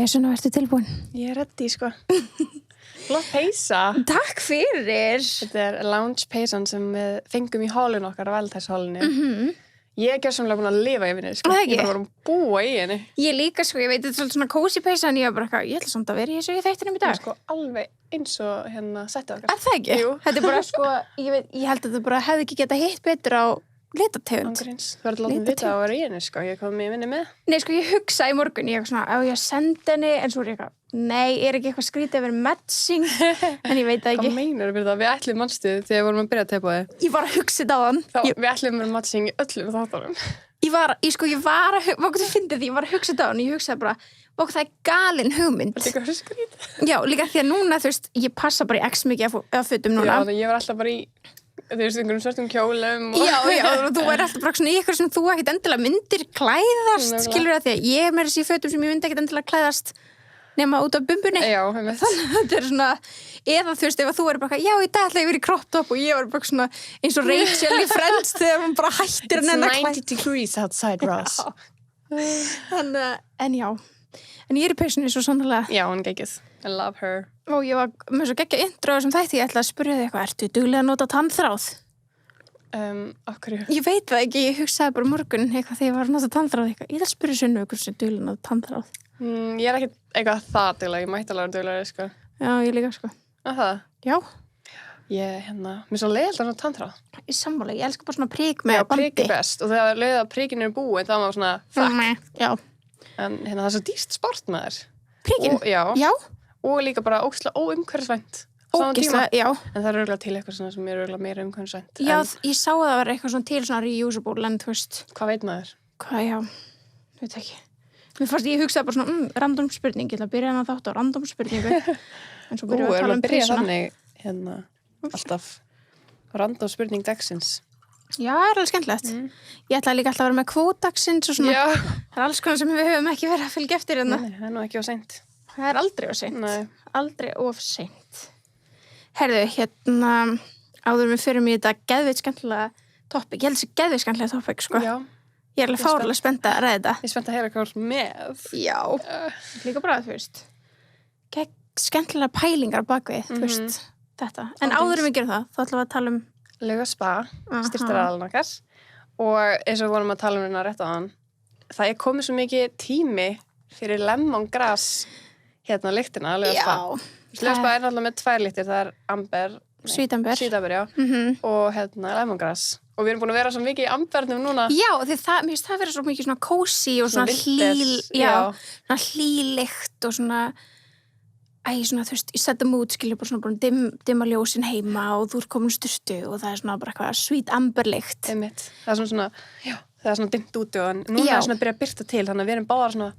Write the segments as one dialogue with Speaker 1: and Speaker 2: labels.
Speaker 1: Jæja, svona ertu tilbúin.
Speaker 2: Ég ready, sko. Flott peysa.
Speaker 1: Takk fyrir.
Speaker 2: Þetta lounge peysan sem við fengum í hálun okkar á Valentænsholinu. Ég er gjörsamlega búin að lifa í henni, sko. Ég er bara að búa í henni.
Speaker 1: Ég líka, sko, ég veit, þetta er svona cozy peysa en ég var bara, ég ætla samt að vera í þessu í þættinum í dag.
Speaker 2: Sko, alveg eins og settið okkar.
Speaker 1: Er það ekki?
Speaker 2: Jú.
Speaker 1: Þetta er bara, sko, ég held að þetta bara hefði ekki getað hitt betur á litategund.
Speaker 2: Ángríns. Þú verður að láta mig vita að vera í henni, sko. Ég kom í vinni með.
Speaker 1: Nei, sko, ég hugsaði í morgun, ég svona, á ég að senda henni, en svo er ég eitthvað, nei, er ekki eitthvað skrítið að vera matching, en ég veit það ekki.
Speaker 2: Hvað meinar við það? Við ætlum mannstuð þegar við vorum að byrja að teipa þið.
Speaker 1: Ég var að hugsa þetta á hann.
Speaker 2: Við ætlum að vera matching í öllum þáttunum.
Speaker 1: Ég var að hugsa þetta á hann, ég hugsaði bara, og það er galin hugmynd.
Speaker 2: Það er líka skrítið.
Speaker 1: Já, líka því að núna, þú veist, ég passa bara í x mikið af fötum núna.
Speaker 2: Já, ég var alltaf bara í, þú veist, einhverjum svörtum kjólum.
Speaker 1: Já, og þú er alltaf bara svona í ykkur sem þú ekkert endilega myndir klæðast, skilur það, því að ég er með þessi fötum sem ég myndi ekkert endilega klæðast nema út af bumbunni.
Speaker 2: Já,
Speaker 1: þannig að þetta er svona, eða þú veist, ef þú er bara, já, í dag ætla ég verið í crop top og ég var bara svona eins og Rachel í Friends þegar hún bara hættir
Speaker 2: It's 90 degrees outside, Ross.
Speaker 1: En já, en ég er í peysunni svo sannlega.
Speaker 2: Já, hún geggjuð. I love her.
Speaker 1: Og ég var með svo geggja intro sem þætti, ég ætla að spyrja þig eitthvað, ertu duglega að nota tannþráð?
Speaker 2: Okkur.
Speaker 1: Ég veit það ekki, ég hugsaði bara morgun eitthvað þegar ég var að nota tannþráð eitthvað. Ég ætla að spyrja Sunnu ykkur sem duglega að nota tannþráð.
Speaker 2: Ég er ekkert eitthvað það duglega, ég mætti alveg að duglega, sko.
Speaker 1: Já, ég líka, sko.
Speaker 2: Það?
Speaker 1: Já.
Speaker 2: Ég, mér svo leiðilt að nota tannþráð.
Speaker 1: Ég sammála, ég elska bara svona prik með bandi.
Speaker 2: Já, prik er best og þegar leiðið að prikinu er búin þá var svona, fuck.
Speaker 1: Já.
Speaker 2: En það er svo dýrt sport með þér.
Speaker 1: Prikin?
Speaker 2: Já. Og líka bara ógeðslega óumhverfisvænt.
Speaker 1: Ógeðslega, já.
Speaker 2: En það er örugglega til eitthvað svona sem er örugglega meira umhverfisvænt.
Speaker 1: Já, ég sá að það var eitthvað svona til svona reusable, en þú veist.
Speaker 2: Hvað veit maður?
Speaker 1: Hvað, já, veit ekki. Mér fannst ég hugsaði bara svona, random spurning, ég ætla að byrja þátt á random spurningu. En svo byrjuðum við að tala um peysuna.
Speaker 2: Alltaf random spurning dagsins.
Speaker 1: Já, það er alveg skemmtilegt. Ég ætla líka alltaf að vera með kvótaksins og svona.
Speaker 2: Já.
Speaker 1: Það er alls konar sem við höfum ekki verið að fylgja eftir hérna.
Speaker 2: Nei, það er nú ekki of seint.
Speaker 1: Það er aldrei of seint.
Speaker 2: Nei.
Speaker 1: Aldrei of seint. Herðu, áður við fyrir mig þetta geðveit skemmtilega topic. Ég held þessi geðveit skemmtilega topic, sko.
Speaker 2: Já.
Speaker 1: Ég er alveg fárlega spennt að ræða þetta.
Speaker 2: Ég er spennt að heyra hvað með.
Speaker 1: Já. Líka bara, þú veist. Skemmtilega pælingar á bakvið, þú veist, þetta. En áður við gerum það, þá ætlum við að tala um
Speaker 2: Lauga spa, styrktaraðalinn okkar. Og eins og við vorum að tala um hérna rétt á hann, það er komið svo mikið tími fyrir lemongrass lyktina, Lauga spa. Lauga spa er náttúrulega með 2 lyktir, það er amber,
Speaker 1: svítamber,
Speaker 2: já, og lemongrass. Og við erum búin að vera svo mikið í ambernum núna.
Speaker 1: Já, því mér finnst það vera svo mikið svona cozy og svona svona hlýlykt og svona svona, þú veist, ég setja mood, skilja bara dimma ljósin heima og þú ert komin sturtu og það er svona bara eitthvað sweet amberlykt.
Speaker 2: Einmitt. Það er svona, það er svona dimmt úti og núna er svona að byrja að byrta til, þannig að við erum báðar svona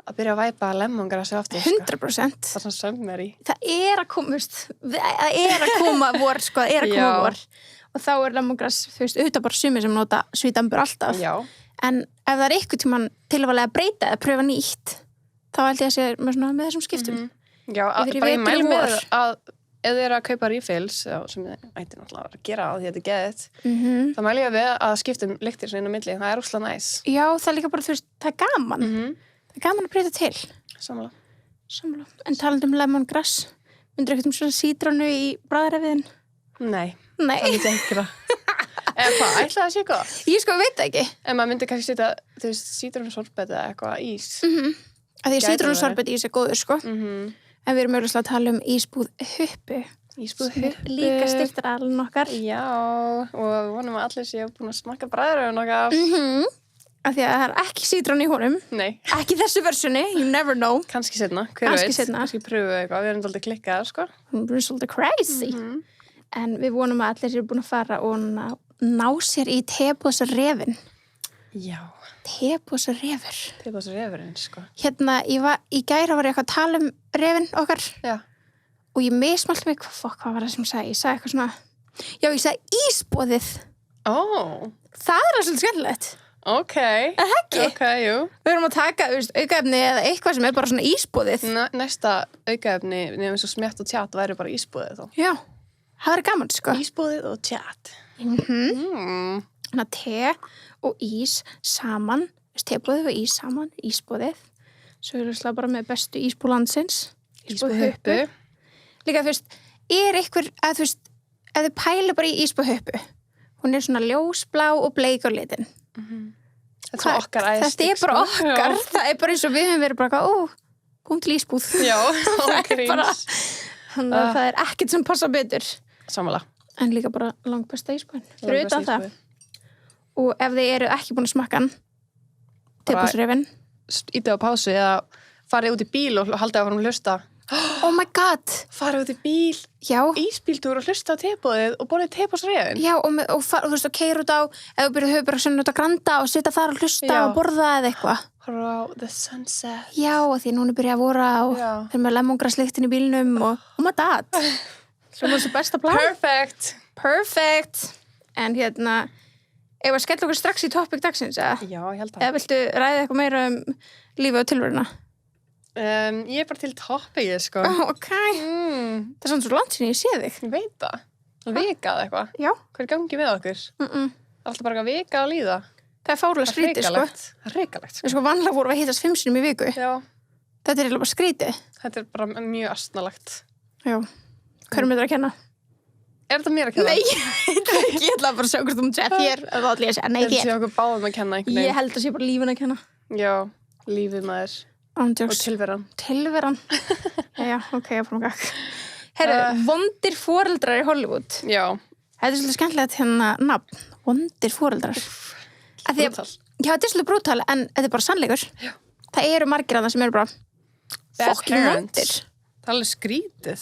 Speaker 2: að byrja að væpa lemongrassi aftur.
Speaker 1: 100%.
Speaker 2: Það er svona summery.
Speaker 1: Það er að koma, það er að koma vor, sko, það er að koma vor. Og þá er lemongrass, þú veist, auðvitað bara sumir sem nota sweet amber alltaf.
Speaker 2: Já.
Speaker 1: En ef það er eitthvað tímann tilvalið að breyta eða pröfa nýtt, þá held ég að sé með þessum skiptum.
Speaker 2: Já, bara ég mæli með að ef þið eru að kaupa refills, sem þið ætti náttúrulega að gera á því að þetta er geðið, þá mæli ég við að skipta lyktir svona inn á milli, það er óslega næs. Já,
Speaker 1: það er líka bara, þú veist, það er gaman. Það er gaman að breyta til. Sammála. En talandi um lemongrass, myndir eitthvað svona sítrónu í bragðræfiðin?
Speaker 2: Nei. Það myndi ekki það. Eða hvað, ætlaði að sé eitthvað?
Speaker 1: Ég sko veit ekki.
Speaker 2: En maður myndi kannski setja, þú veist, sítrónusorbet eða eitthvað ís.
Speaker 1: Af því sítrónusorbet ís er góður, sko. En við erum auðvitað að tala um ísbúð Huppu.
Speaker 2: Ísbúð Huppu.
Speaker 1: Líka styrktaraðalinn okkar.
Speaker 2: Já, og við vonum að allir séu búin að smakka bragðræfin okkar.
Speaker 1: Af því að það er ekki sítrón í honum.
Speaker 2: Nei.
Speaker 1: Ekki þessu versjoni, you never know.
Speaker 2: Kannski seinna, hver veit. Kannski pröfu eitthvað, við erum svolítið klikkaðar, sko.
Speaker 1: Við erum svolítið crazy. En við vonum að allir séu búin að fara og ná sér í tebósarefin. Já. Tebósarefur.
Speaker 2: Tebósarefurinn, sko.
Speaker 1: Í gæra var ég eitthvað að tala um refin okkar.
Speaker 2: Já.
Speaker 1: Og ég mismælti mig, hvað var það sem ég sagði? Ég sagði eitthvað svona, já, ég sagði ísboðið. Það er alveg svolítið skemmtilegt.
Speaker 2: Ok.
Speaker 1: Ekki?
Speaker 2: Ok, jú.
Speaker 1: Við erum að taka, aukaefni eða eitthvað sem er bara svona ísboðið.
Speaker 2: Næsta aukaefni, nefnum svo smjætt og tjatt, væri bara ísboðið þá.
Speaker 1: Já. Það er gaman, sko.
Speaker 2: Ísboðið og tjatt.
Speaker 1: Te og ís saman, tebóðið og ís saman, ísboðið. Sögulega bara með bestu ísbú landsins.
Speaker 2: Ísbú Huppu.
Speaker 1: Líka, þú veist, einhver, að þú veist, ef þið pælu bara í ísbú Huppu, hún svona ljósblá og bleik á litin.
Speaker 2: Þetta er okkar æstík.
Speaker 1: Þetta bara okkar. Já. Það bara eins og við höfum verið bara, kom til ísbúð.
Speaker 2: Já,
Speaker 1: þannig að það ekkert sem passa betur.
Speaker 2: Sammála.
Speaker 1: En líka bara langt besta ísbúðin. Fyrir utan það. Og ef þið eru ekki búin að smakka hann, tepasrefin.
Speaker 2: Ítið á pásu eða farið út í bíl og haldið að hlusta.
Speaker 1: Oh my god.
Speaker 2: Farið út í bíl,
Speaker 1: já.
Speaker 2: Ísbíltúr og hlusta á tepóðið og borðið tepasrefin.
Speaker 1: Já, og þú veist, og keyra út á, eða byrjuð höfuborgsund út á Granda og sitja þar og hlusta og borða eða eitthvað.
Speaker 2: Horfa á the sunset.
Speaker 1: Já, og því núna byrja að vora og þeir með lemongraslyktin í bílnum og oh my god. Svo var þessi besta plan. Perfect. En ef að skella okkur strax í topic dagsins, eða?
Speaker 2: Já, ég held það.
Speaker 1: Eða viltu ræða eitthvað meira lífið og tilveruna?
Speaker 2: Ég bara til topicið, sko.
Speaker 1: Ok. Það svona svo langt sinni ég sé þig.
Speaker 2: Ég veit það. Vikað eitthvað.
Speaker 1: Já.
Speaker 2: Hvað gangi með okkur? Alltaf bara að vika að líða.
Speaker 1: Það fárlega skrítið, sko.
Speaker 2: Það hrikalegt,
Speaker 1: sko. Vanlega vorum við að hittast 5 sinnum í viku.
Speaker 2: Já.
Speaker 1: Þetta eiginlega bara skrítið.
Speaker 2: Þetta bara mjög astnalegt.
Speaker 1: Já. Hverjum er þetta að kenna?
Speaker 2: Er þetta mér að kenna?
Speaker 1: Nei, ég ætla bara að sjá hvort þú hér og þá ætla ég að segja, nei, þér.
Speaker 2: Þetta sé okkur báðum að kenna einhvern veginn.
Speaker 1: Ég held að sé bara lífin að kenna.
Speaker 2: Já, lífið maður. Og tilveran.
Speaker 1: Tilveran. Já, ok, ég fórum gakk. Herru, vondir foreldrar í Hollywood.
Speaker 2: Já.
Speaker 1: Þetta svolítið skemmtilegt nafn. Vondir foreldrar.
Speaker 2: Brútal.
Speaker 1: Já, þetta svolítið brútal, en þetta bara sannleikur.
Speaker 2: Já.
Speaker 1: Það eru margir að það sem eru bara fucking vondir.
Speaker 2: Það alveg skrítið.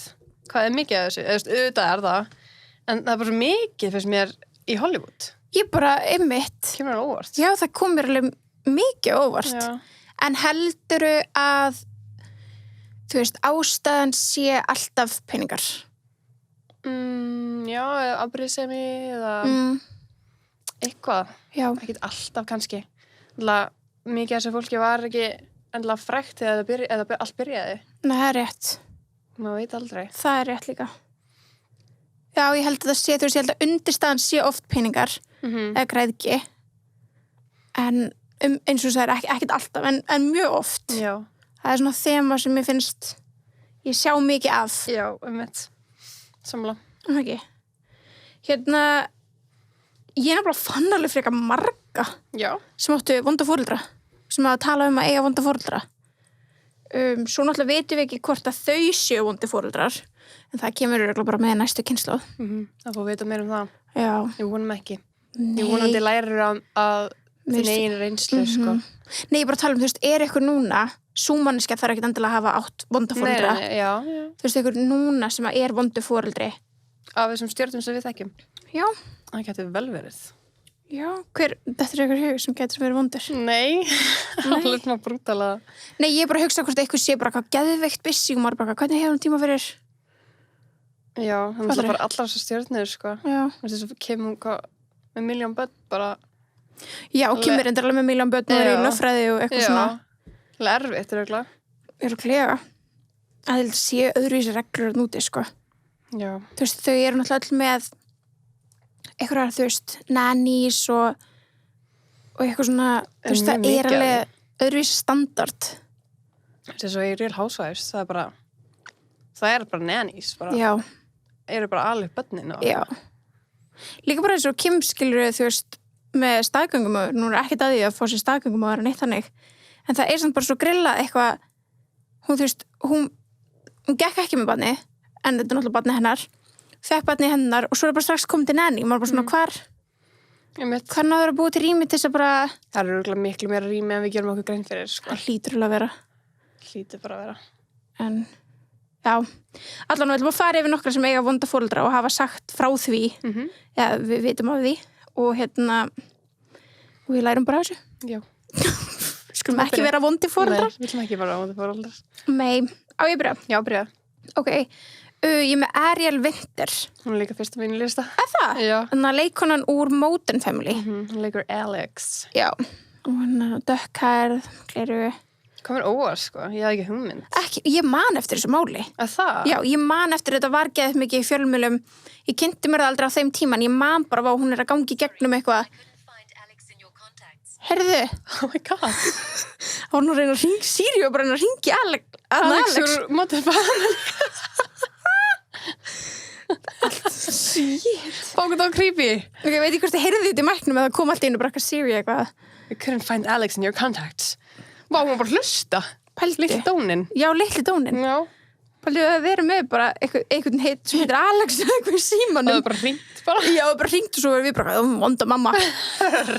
Speaker 2: Hvað mikið af þessu? Auðvitað það. En það bara svo mikið fyrst mér í Hollywood.
Speaker 1: Ég bara, einmitt.
Speaker 2: Kemur það óvart.
Speaker 1: Já, það kom mér alveg mikið óvart.
Speaker 2: Já.
Speaker 1: En heldurðu að, þú veist, ástæðan sé alltaf peningar?
Speaker 2: Já, eða afbrýðisemi eða eitthvað.
Speaker 1: Já.
Speaker 2: Ekkert alltaf kannski. Mikið af þessu fólki var ekki endilega frægt eða allt byrjaði.
Speaker 1: Nei, það rétt.
Speaker 2: Maður veit aldrei.
Speaker 1: Það rétt líka. Já, ég held að það sé, þú veist, ég held að undirstaðan sé oft peningar, eða græðgi. En eins og það ekkert alltaf, en mjög oft.
Speaker 2: Já.
Speaker 1: Það svona þema sem ég finnst, ég sjá mikið af.
Speaker 2: Já, samla.
Speaker 1: Ekki. Ég nefnilega fann alveg frekar marga.
Speaker 2: Já.
Speaker 1: Sem áttu vonda foreldra. Sem að tala að eiga vonda foreldra. Svo náttúrulega veitum við ekki hvort að þau séu vondi foreldrar. En það kemur örugglega bara með næstu kynslóð.
Speaker 2: Það fór að vita meira það.
Speaker 1: Já.
Speaker 2: Ég vonum ekki.
Speaker 1: Nei.
Speaker 2: Ég vonandi lærir að þinn eigin reynslu, sko.
Speaker 1: Nei, ég bara tala þú veist, eitthvað núna, sú manneskja þarf ekkert endilega að hafa átt vonda foreldra.
Speaker 2: Nei, já.
Speaker 1: Þú veist, eitthvað núna sem vondu foreldri.
Speaker 2: Af þessum stjörnum sem við þekkjum.
Speaker 1: Já.
Speaker 2: Það getur vel verið.
Speaker 1: Já, þetta eitthvað hug sem getur verið vondur.
Speaker 2: Nei, alveg svona brútalega.
Speaker 1: Nei, ég bara hugsa hvort eitthvað sé bara hvað geðveikt busy og maður bara, hvernig hefur hún tíma fyrir?
Speaker 2: Já, það er bara allar þessar stjörnur, sko.
Speaker 1: Já.
Speaker 2: Þess að kemur með 1 milljón börn bara.
Speaker 1: Já, og kemur endur alveg með 1 milljón börn og er í löffræði og eitthvað svona.
Speaker 2: Já, erfitt, örugglega.
Speaker 1: Örugglega. Að það sé öðruvísi reglur núti, sko.
Speaker 2: Já.
Speaker 1: Þú veist, þau eru náttúrulega öll með eitthvað, þú veist, nannies og eitthvað svona, þú veist, það er alveg öðruvísi standard.
Speaker 2: Þetta er svo í Real Housewives, það er bara nannies, bara.
Speaker 1: Já.
Speaker 2: Eru bara alveg börnin og.
Speaker 1: Já. Líka bara eins og Kim skilur þú veist, með staðgöngumóður, nú er ekkert að því að fá sér staðgöngumóður en eitt þannig, en það er samt bara svo grillað eitthvað, hún, þú veist, hún gekk ekki með barni, en þetta er náttúrulega barni hennar, fekk barni hennar og svo er bara strax komið til nanny, maður bara svona hvar náður að búa til rými til þess að bara.
Speaker 2: Það er örugglega miklu meira rými en við gerum okkur grein fyrir, sko.
Speaker 1: Það hlýtur alveg að vera.
Speaker 2: Hlýtur bara að vera.
Speaker 1: En, já, allan við ætlum að fara yfir nokkra sem eiga vonda foreldra og hafa sagt frá því, já, við vitum af því og og við lærum bara þessu.
Speaker 2: Já.
Speaker 1: Skulum ekki vera vondi foreldrar.
Speaker 2: Nei, við ætlum ekki vera vondi foreldrar.
Speaker 1: Nei, á ég byrja?
Speaker 2: Já, byrja.
Speaker 1: Ok, ég er með Ariel Winter.
Speaker 2: Hún er líka fyrst á mínu lista.
Speaker 1: Það?
Speaker 2: Já.
Speaker 1: Þannig að leikonan úr Modern Family.
Speaker 2: Hún leikur Alex.
Speaker 1: Já, og hann er dökkhærð, gleru.
Speaker 2: Komur óvart, sko, ég hafði ekki hugmynd.
Speaker 1: Ekki, ég man eftir þessu máli.
Speaker 2: Að það?
Speaker 1: Já, ég man eftir þetta var geðið mikið í fjölmiðlum. Ég kynnti mér það aldrei á þeim tíman. Ég man bara hvað hún er að gangi gegnum eitthvað. Herðu.
Speaker 2: Oh my god.
Speaker 1: Það var hún að reyna að ringa Siri og bara reyna að ringja Alex
Speaker 2: úr Modern Family.
Speaker 1: Shit.
Speaker 2: Fókuð á creepy.
Speaker 1: Ég veit ekki hvort þið heyrðu þetta í mæknum eða kom alltaf inn og bara eitthvað Siri eitthvað.
Speaker 2: We couldn't find Alex in your contacts. Vá, hún var bara að hlusta.
Speaker 1: Pældi.
Speaker 2: Litli dónin.
Speaker 1: Já, litli dónin.
Speaker 2: Já.
Speaker 1: Pældi að vera með bara einhvern sem heitir Alex eða eitthvað í símanum.
Speaker 2: Það var bara hringt bara.
Speaker 1: Já, bara hringt og svo verðum við bara vonda mamma.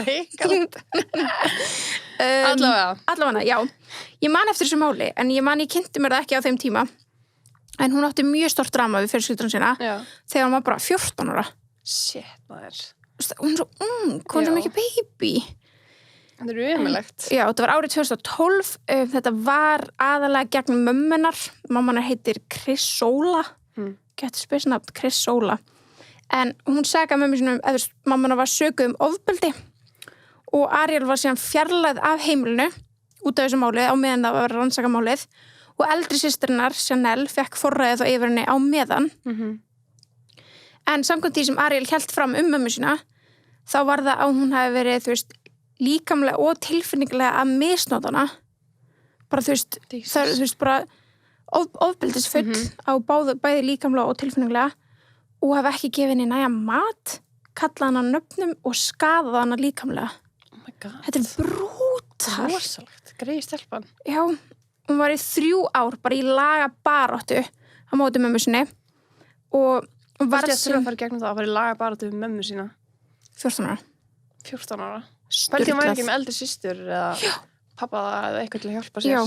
Speaker 2: Ríkald.
Speaker 1: Allavega, já. Ég man eftir þessu máli, en ég kynnti mér það ekki á þeim tíma. En hún átti mjög stórt drama við fjölskylduna sína þegar hún var bara 14 ára.
Speaker 2: Shit, maður.
Speaker 1: Hún er svo ung, hún er svo mikið baby.
Speaker 2: Það er umulegt.
Speaker 1: Já, þetta var árið 2012. Þetta var aðalega gegn mömmunar. Mammanar heitir Chrysola. Gæti spesnafn, Chrysola. En hún sagaði mömmu sinum, eða mammanar var sökuð ofbeldi og Ariel var síðan fjarlægð af heimilinu út af þessu málið á meðan það var rannsaka málið og eldri systirinnar, Chanel, fekk forræðið á yfir henni á meðan. En samkvæmt því sem Ariel hélt fram mömmu sína, þá var það að hún hafi verið, þú veist, líkamlega og tilfinningilega að misnota hana. Bara, þú veist, bara ofbeldisfull á bæði líkamlega og tilfinningilega og hafi ekki gefið henni nægja mat, kallað hana nöfnum og skaðað hana líkamlega.
Speaker 2: Oh my god.
Speaker 1: Þetta er brútal.
Speaker 2: Rosalegt. Greið stelpan.
Speaker 1: Já, hún var í 3 ár bara í lagabaráttu á móti mömmu sinni og var
Speaker 2: sem að fara gegnum það að fara í lagabaráttu við mömmu sína.
Speaker 1: 14 ára.
Speaker 2: 14 ára. Pældi hún væri ekki með eldri systur eða pappa eða eitthvað til að hjálpa sér.
Speaker 1: Já,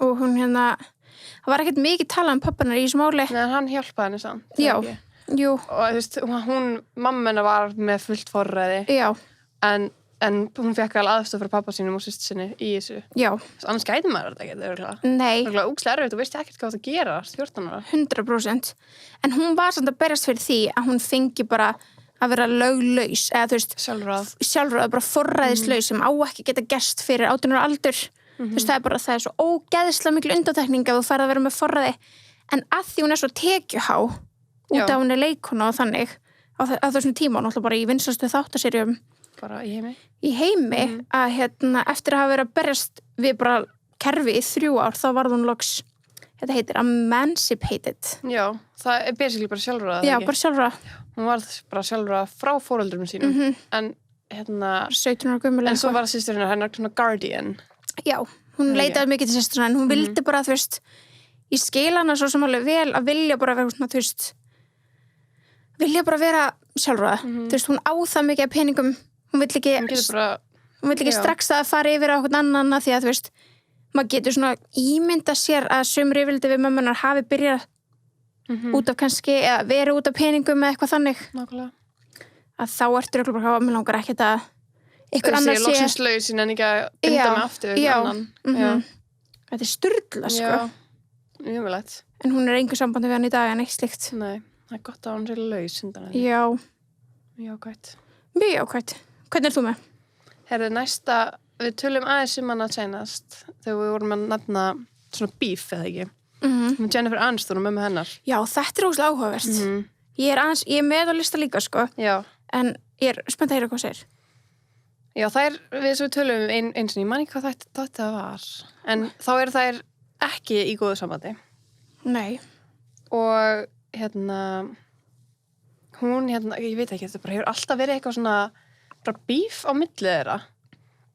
Speaker 1: og hún það var ekkert mikið talað pappanar í þessu máli.
Speaker 2: Nei, hann hjálpaði henni samt.
Speaker 1: Já, jú.
Speaker 2: Og þú veist, mamma hennar var með fullt forræði.
Speaker 1: Já.
Speaker 2: En hún fekk alveg aðstoð frá pappa sínum og systur sinni í þessu.
Speaker 1: Já.
Speaker 2: Annars gæti maður þetta ekki, örugglega.
Speaker 1: Nei.
Speaker 2: Örugglega úkslega erfitt, þú veist ekkert hvað það gera, 14 ára.
Speaker 1: 100%. En hún var samt að berjast fyrir því að hún fengi bara að vera löglaus, eða þú veist, sjálfráð, bara forræðislaus sem á ekki geta gerst fyrir 18 ára aldur. Þú veist, það er svo ógeðslega mikil undantekning að þú færð að vera með forræði. En að því hún er svo tekjuhá út af hún er leikona og þannig á þessum tíma, náttúrulega bara í vinsastu þáttaserjum
Speaker 2: bara í
Speaker 1: heimi að eftir að hafa verið að berjast við bara kerfi í 3 ár þá var hún loks, þetta heitir emancipated.
Speaker 2: Já, það er basically bara sjálfráð.
Speaker 1: Já, bara sjálfráð.
Speaker 2: Hún var bara sjálfráð frá foreldrum sínum en
Speaker 1: 17 ára gömul
Speaker 2: en svo var systurinn hennar svona guardian. Já,
Speaker 1: hún leitaði mikið til systurinn en hún vildi bara, þú veist, ég skil hana svo sem alveg vel að vilja bara vera svona, þú veist, vilja bara vera sjálfráð. Þú veist, hún á það mikið af peningum. Hún vill ekki strax að fara yfir á okkur annan því að, þú veist, maður getur svona ímynda sér að sumur yfirleiti við mömmunar hafi byrjað út af kannski, eða verið út af peningum eða eitthvað þannig.
Speaker 2: Nákvæmlega.
Speaker 1: Að þá ertu örugglega bara að mér langar ekkert að ykkur annar sé.
Speaker 2: Loksins laus en ekki að binda mig aftur við annan.
Speaker 1: Þetta er sturla, sko.
Speaker 2: Já, umulegt.
Speaker 1: En hún er engu sambandi við hann í dag en eitt slíkt.
Speaker 2: Nei, það er gott að hún sé laus undan henni.
Speaker 1: Já.
Speaker 2: Jákvætt.
Speaker 1: Mjög jákvætt. Hvernig er þú með?
Speaker 2: Herðu, næsta, við tölum aðeins hana seinast þegar við vorum að nefna svona beef, eða ekki? Með Jennifer Aniston og mömmu hennar. Já,
Speaker 1: þetta er óslega áhugavert. Ég er með á lista líka, sko.
Speaker 2: Já.
Speaker 1: En ég er spennt að heyra hvað segir.
Speaker 2: Já, við svo tölum eins og ég man ekki hvað þetta var. En þá þær ekki í góðu sambandi.
Speaker 1: Nei.
Speaker 2: Og hún, ég veit ekki, þetta bara hefur alltaf verið eitthvað svona bara beef á milli þeirra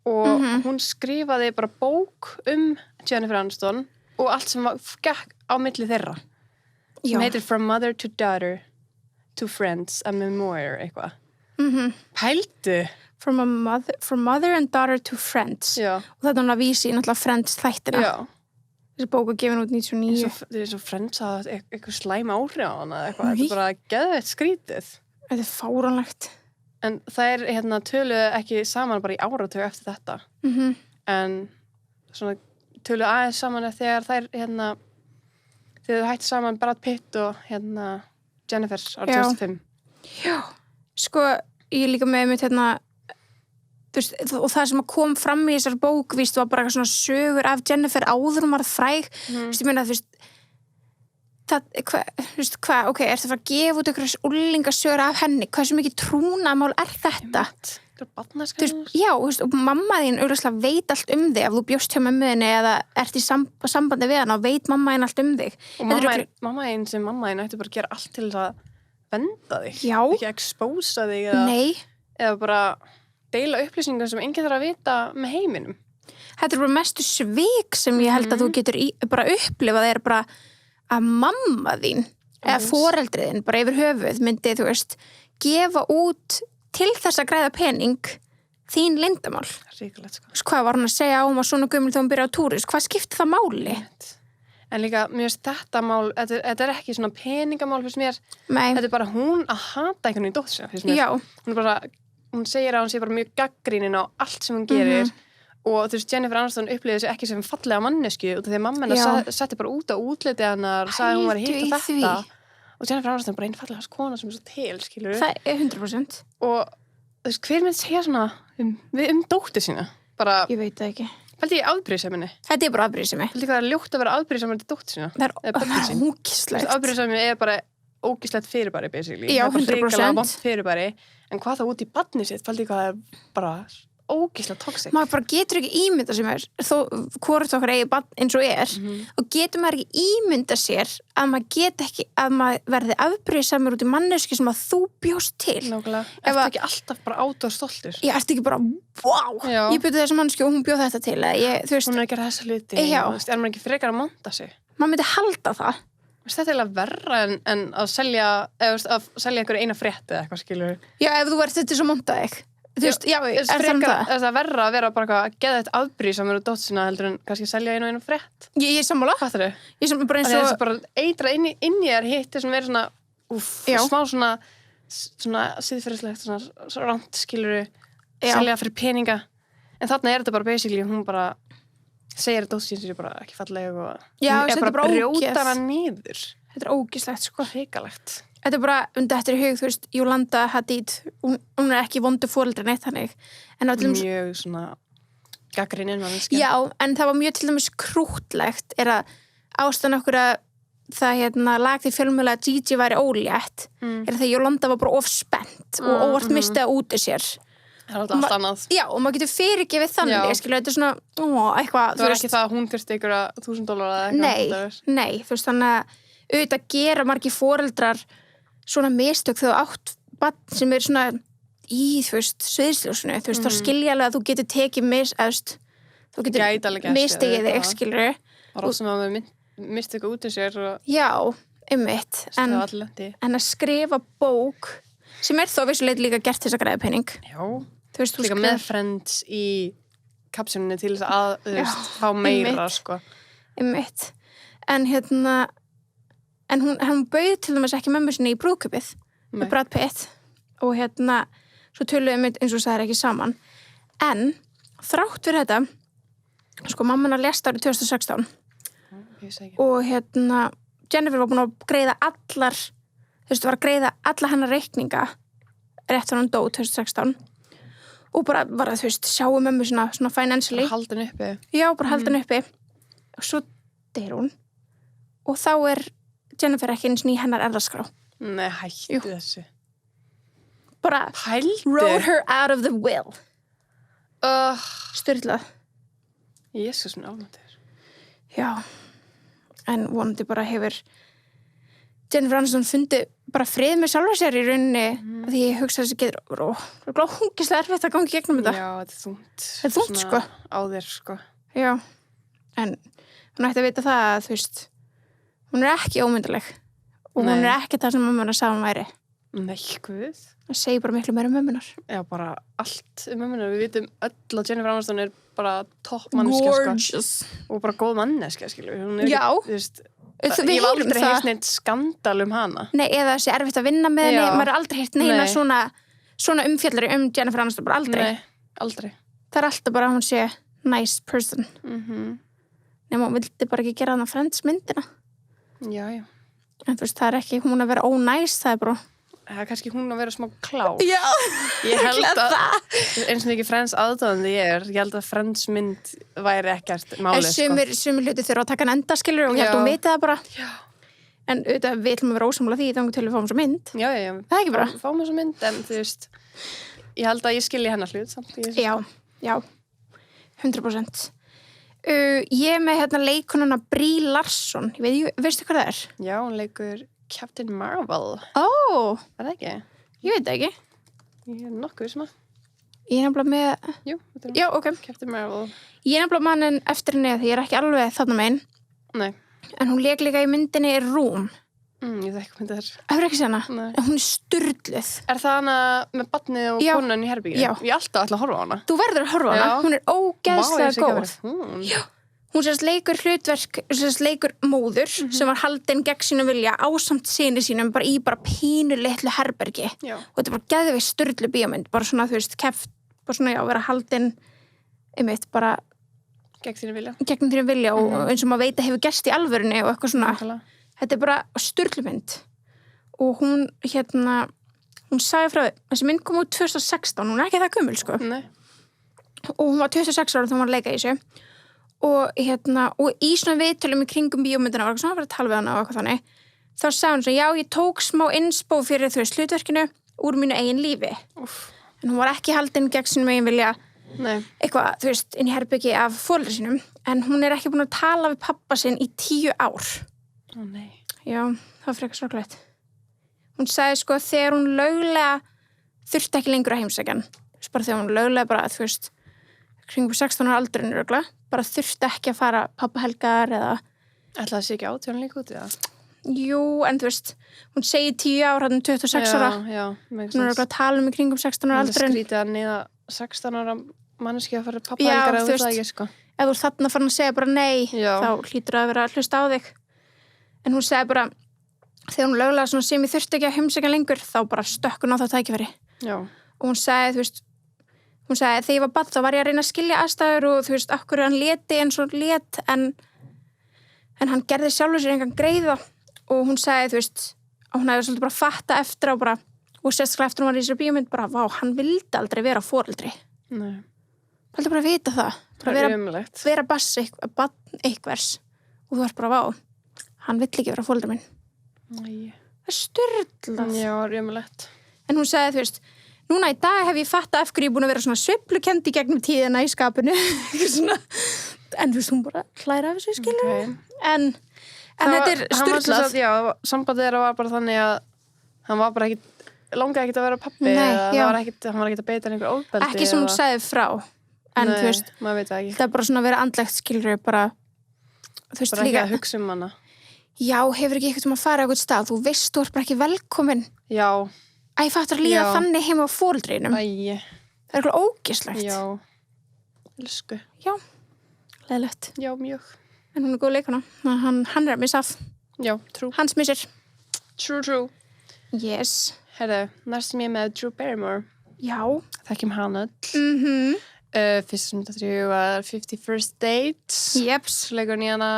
Speaker 2: og hún skrifaði bara bók Jennifer Aniston og allt sem gekk á milli þeirra sem heitir From Mother to Daughter to Friends, a Memoir eitthvað. Pældu
Speaker 1: From Mother and Daughter to Friends.
Speaker 2: Já.
Speaker 1: Og þetta hún að vísi í náttúrulega Friends þættina.
Speaker 2: Já.
Speaker 1: Þessi bók var gefin út 99.
Speaker 2: Það er svo Friends að eitthvað slæm áhrif á hana eitthvað. Þetta er bara geðveitt skrítið.
Speaker 1: Þetta er fáránlegt.
Speaker 2: En það töluðu ekki saman bara í áratug eftir þetta. En svona töluðu aðeins saman þegar þegar þau hætti saman Brad Pitt og Jennifer árið 2005.
Speaker 1: Já. Sko, ég líka með mitt þú veist, og það sem kom fram í þessar bók, víst, var bara eitthvað svona sögur af Jennifer áður hún var fræg. Þú veist, ég meina, þú veist, ok, ertu að fara að gefa út einhverjum úlingasögur af henni? Hversu mikið trúnaðmál er þetta?
Speaker 2: Þetta barnæska.
Speaker 1: Já, og mamma þín auðvitað veit allt þig ef þú bjóst hjá mömmuðinni eða ert í sambandi við hana og veit mamma þín allt þig.
Speaker 2: Og mamma þín ætti bara að gera allt til að venda þig.
Speaker 1: Já.
Speaker 2: Ekki expósa þig eða bara deila upplýsingar sem enginn þarf að vita með heiminum.
Speaker 1: Þetta bara mestu svik sem ég held að þú getur bara upplifað er bara að mamma þín eða foreldriðin bara yfir höfuð myndi, þú veist, gefa út til þess að græða pening þín leyndamál.
Speaker 2: Ríkulegt, sko.
Speaker 1: Hvað var hann að segja að svona gömul þegar hún byrjaði á túrist? Hvað skipti það máli?
Speaker 2: En líka, mér finnst þetta mál, þetta er ekki svona peningamál fyrst mér.
Speaker 1: Nei.
Speaker 2: Þetta er bara hún að hata einhvern veginn dóttur sína fyrst mér.
Speaker 1: Já.
Speaker 2: Hún segir að hún sé bara mjög gagnrýnin á allt sem hún gerir og þú veist, Jennifer Aniston upplifði sig ekki sem fallega mannesku út af því að mamma hennar setti bara út á útliti hennar, sagði að hún var að hitta þetta. Og Jennifer Aniston bara einfallega kona sem er svo til, skilur við.
Speaker 1: Það er 100%.
Speaker 2: Og þú veist, hver mynd segja svona dóttur sína? Bara,
Speaker 1: ég veit það ekki.
Speaker 2: Hældi ég afbrýðseminni?
Speaker 1: Þetta er bara afbrýðsemi.
Speaker 2: Hældi hvað er ljótt að vera afbrýðseminni til dóttur sína?
Speaker 1: Það er ógíslegt.
Speaker 2: Afbrýðseminni er bara ógíslegt fyrirbæri, basically.
Speaker 1: Já, 100%.
Speaker 2: Það er bara hrikalega vont fyrirbæri. En hvað það út í barnið sitt, hældi hvað er bara ógíslega toxic.
Speaker 1: Maður bara getur ekki ímynda sem er þó hvort okkar eigi barn eins og er og getur maður ekki ímynda sér að maður get ekki, að maður verði afbrýðsamur út í manneski sem að þú bjóst til.
Speaker 2: Nákvæmlega. Ertu ekki alltaf bara át og stoltur?
Speaker 1: Ég ertu ekki bara, wow, ég byrði þessa manneski og hún bjóð þetta til. Þú veist,
Speaker 2: hún er að gera þessa hluti.
Speaker 1: Já.
Speaker 2: Er maður ekki frekar að monta sig?
Speaker 1: Maður myndi halda það.
Speaker 2: Þetta er eiginlega verra en að selja einhverju eina frétt eða eitthvað, skilur.
Speaker 1: Já, ef þú ert þetta svo monta þig. Þú veist, já, er það
Speaker 2: verra að vera bara að geða eitt afbrýðsamur og dóttur sína heldur en kannski selja einu frétt?
Speaker 1: Ég er sammála.
Speaker 2: Fattar þau?
Speaker 1: Ég er sammála bara eins og...
Speaker 2: Það er bara eitra inn í þér hitt sem verður svona, smá svona siðferðislegt, svona ránt, skilur selja fyrir peninga. En þarna er þetta bara basically, hún bara segir að dóttur sína sér bara ekki falleg og
Speaker 1: hún er bara
Speaker 2: brjóta hana niður.
Speaker 1: Þetta er ógeðslegt, sko.
Speaker 2: Hrikalegt.
Speaker 1: Þetta er bara, þetta er í hug, þú veist, Yolanda Hadid, hún er ekki vondu foreldri neitt þannig.
Speaker 2: Mjög svona gagnrýnin manneskja.
Speaker 1: Já, en það var mjög til dæmis krúttlegt er að ástæðan okkur að það lag því fjölmiðla að Gigi væri ólétt er að Yolanda var bara of spennt og óvart mistaði út í sér.
Speaker 2: Það er alltaf allt annað.
Speaker 1: Já, og maður getur fyrirgefið þannig, skilur, þetta er svona, eitthvað.
Speaker 2: Það var ekki það að hún þurfti ykkur $1,000 eða eitthvað.
Speaker 1: Nei, þú veist, þannig að auðvitað gera margir foreldrar svona mistök þegar þú átt barn sem er svona í, þú veist, sviðsljósinu, þú veist, þá skilja alveg að þú getur tekið þú getur mistekið þig, skilur við.
Speaker 2: Bara sem að við mistök út í sér og...
Speaker 1: Já, einmitt. En að skrifa bók sem er þó vissuleit líka gert þess að græða pening.
Speaker 2: Já, þú veist, líka með friends í kapsunni til þess að, þú veist, fá meira, sko.
Speaker 1: Einmitt. En hún bauð til dæmis ekki mömmu sinni í brúðkaupið með Brad Pitt og svo töluðum við eins og það er ekki saman. En þrátt fyrir þetta, sko mamma hennar lést árið 2016 og Jennifer var búin að greiða var að greiða alla hennar reikninga rétt þegar hún dó 2016 og bara var að, þú veist, sjáu mömmu svona financially.
Speaker 2: Bara halda henni uppi.
Speaker 1: Já, bara halda henni uppi. Og svo deyr hún og þá er Jennifer ekki eins og ný hennar erfðaskrá.
Speaker 2: Nei, hættu þessu.
Speaker 1: Bara wrote her out of the will. Sturlað.
Speaker 2: Jesús minn almáttugur.
Speaker 1: Já. En vonandi bara hefur Jennifer Aniston fundið bara frið með sjálfa sér í rauninni því ég hugsa þessi getur hóngislega erfitt að ganga gegnum þetta.
Speaker 2: Já, þetta er þungt.
Speaker 1: Þetta er þungt, sko.
Speaker 2: Á þér, sko.
Speaker 1: Já. En hún ætti að vita það að, þú veist, hún er ekki ómyndaleg og hún er ekki það sem mömmuna sagði hún væri.
Speaker 2: Nei, guð.
Speaker 1: Það segir bara miklu meira mömmunar.
Speaker 2: Já, bara allt mömmunar. Við vitum öll að Jennifer Aniston er bara topp manneskja,
Speaker 1: Gorgeous.
Speaker 2: Sko. Og bara góð manneskja, skilur.
Speaker 1: Já.
Speaker 2: Þú veist, ég hef aldrei heyrt neitt skandal hana.
Speaker 1: Nei, eða þessi erfitt að vinna með henni. Maður har aldrei heyrt neina svona umfjallari Jennifer Aniston. Bara aldrei.
Speaker 2: Nei, aldrei.
Speaker 1: Það er alltaf bara að hún sé nice person. Nema hún vildi bara ekki gera hana Friends myndina.
Speaker 2: Já.
Speaker 1: En þú veist, það er ekki hún að vera ónæs, það er bara...
Speaker 2: Það er kannski hún að vera smá klár.
Speaker 1: Já,
Speaker 2: ég held að eins og ekki Friends aðdáðandi ég held að Friends mynd væri ekkert málið,
Speaker 1: sko. Sumir hluti þurfa að taka en enda, skilur, og ég held að hún viti það bara. Já. En auðvitað, við ætlum að vera ósammála því þannig til við fáum svo mynd.
Speaker 2: Já.
Speaker 1: Það er ekki bara.
Speaker 2: Fáum svo mynd, en þú veist, ég held að ég skilji hennar hlut samt.
Speaker 1: Já, 100%. Ég er með hérna leikonuna Brie Larson. Veistu hvað það er?
Speaker 2: Já, hún leikur Captain Marvel.
Speaker 1: Er
Speaker 2: það ekki?
Speaker 1: Ég veit það ekki.
Speaker 2: Ég er nokkuð sem að.
Speaker 1: Ég er nefnilega með...
Speaker 2: Jú, þetta er
Speaker 1: Já, ok.
Speaker 2: Captain Marvel.
Speaker 1: Ég er nefnilega mannin eftir henni því ég er ekki alveg þarna megin.
Speaker 2: Nei.
Speaker 1: En hún leik líka í myndinni Room.
Speaker 2: Ég þekki hvað þetta er.
Speaker 1: Hefur ekki séð hana?
Speaker 2: Nei.
Speaker 1: En hún er sturluð.
Speaker 2: Er það hana með barnið og konan í herbyggju?
Speaker 1: Já.
Speaker 2: Ég alltaf ætla að horfa á hana.
Speaker 1: Þú verður að horfa á hana. Hún er ógeðslega góð.
Speaker 2: Já.
Speaker 1: Hún sérst leikur hlutverk, sérst leikur móður sem var haldin gegn sínum vilja ásamt syni sínum bara í bara pínu litlu herbergi.
Speaker 2: Já.
Speaker 1: Og þetta er bara geðveik sturlu bíómynd. Bara svona, þú veist, keft, bara svona, vera haldin einmitt bara
Speaker 2: gegn
Speaker 1: þínu vilja og eins og maður veit að hefur gerst í alvörunni og eitthvað svona.
Speaker 2: Nákvæmlega.
Speaker 1: Þetta er bara sturlumynd og hún hún sagði frá þessi mynd kom út 2016, hún er ekki það gömul sko.
Speaker 2: Nei.
Speaker 1: Og hún var 26 ára þá hún var að leika í þessu og í svona viðtölum í kringum bíómyndina var svona að vera að tala við hana og eitthvað þannig þá sagði hún svo, já ég tók smá innspó fyrir þú veist hlutverkinu úr mínu eigin lífi. En hún var ekki haldin gegn sínum eigin vilja eitthvað, þú veist, inn í herbyggi af foreldri sínum en hún er ekki búin að tala við pappa sinn í 10 ár.
Speaker 2: Ó nei.
Speaker 1: Já, það var frekar sorglegt. Hún sagði sko þegar hún löglega þurfti ekki lengur að heimsækja hann. Bara þegar hún löglega bara, þú veist, kringum 16 ára aldurinn rögla, bara þurfti ekki að fara pappahelgar eða...
Speaker 2: Ætlaði það sé ekki 18 líka út í það?
Speaker 1: Jú, en þú veist, hún segi 10 ára, hann 26 ára.
Speaker 2: Já,
Speaker 1: hún er rögla að tala í kringum 16 ára aldurinn.
Speaker 2: Það skrítið að niða 16 ára manneski að fara pappahelgar eða það ekki, sko.
Speaker 1: Ef þú þarna fann að segja bara nei, þá hlýtur að vera að hlusta á þig. En hún segi bara, þegar hún löglega svona sem ég þurfti ekki að heimsækja lengur, þá bara stökk hún á það tækifæri.
Speaker 2: Já.
Speaker 1: Og hún segi, þú veist, þegar ég var barn þá var ég að reyna að skilja aðstæður og þú veist, okkur hann leti eins og let en hann gerði sjálfur sér engan greiða og hún segi, þú veist, að hún hefði svolítið bara fatta eftir á bara, og sérstaklega eftir hún var í þessari bíómynd bara, vá, hann vildi aldrei vera foreldri.
Speaker 2: Nei.
Speaker 1: Það er bara að vita það.
Speaker 2: Bara
Speaker 1: vera barn einhvers og þú ert bara, vá, hann vill ekki vera foreldri minn.
Speaker 2: Nei.
Speaker 1: Það er sturlað.
Speaker 2: Já, römmulegt.
Speaker 1: En hún segi, þú veist, núna í dag hef ég fattað af hverju ég er búin að vera svona sveiflukennd í gegnum tíðina í skapinu. En þú veist, hún bara hlæra af þessu skilur.
Speaker 2: Okay.
Speaker 1: En þetta er sturlað.
Speaker 2: Já, sambandið þeirra var bara þannig að hann var bara ekki, langaði ekki að vera pappi.
Speaker 1: Nei,
Speaker 2: hann var ekki að beita einhver ofbeldi.
Speaker 1: Ekki sem hún sagði frá. En þú veist,
Speaker 2: maður veit það ekki.
Speaker 1: Það er bara svona að vera andlegt skilur bara, þú veist,
Speaker 2: bara
Speaker 1: líka.
Speaker 2: Ekki að hugsa hana.
Speaker 1: Já, hefur ekki eitthvað að fara á eitthvað stað. Þú veist, þú ert bara ekki velkomin.
Speaker 2: Já.
Speaker 1: Æ, ég fattur að líða þannig heima á foreldrinum.
Speaker 2: Æ.
Speaker 1: Það er eitthvað ógeðslegt.
Speaker 2: Já. Elsku.
Speaker 1: Já. Leiðilegt.
Speaker 2: Já, mjög.
Speaker 1: En hún er góð leikuna. Hann er að missa af.
Speaker 2: Já, true.
Speaker 1: Hans missir.
Speaker 2: True.
Speaker 1: Yes.
Speaker 2: Herðu, næst sem ég með Drew Barrymore.
Speaker 1: Já.
Speaker 2: Þekkjum hann öll. Fyrst sem þetta var 50 First Dates.
Speaker 1: Jeps.
Speaker 2: Leikur hann í hana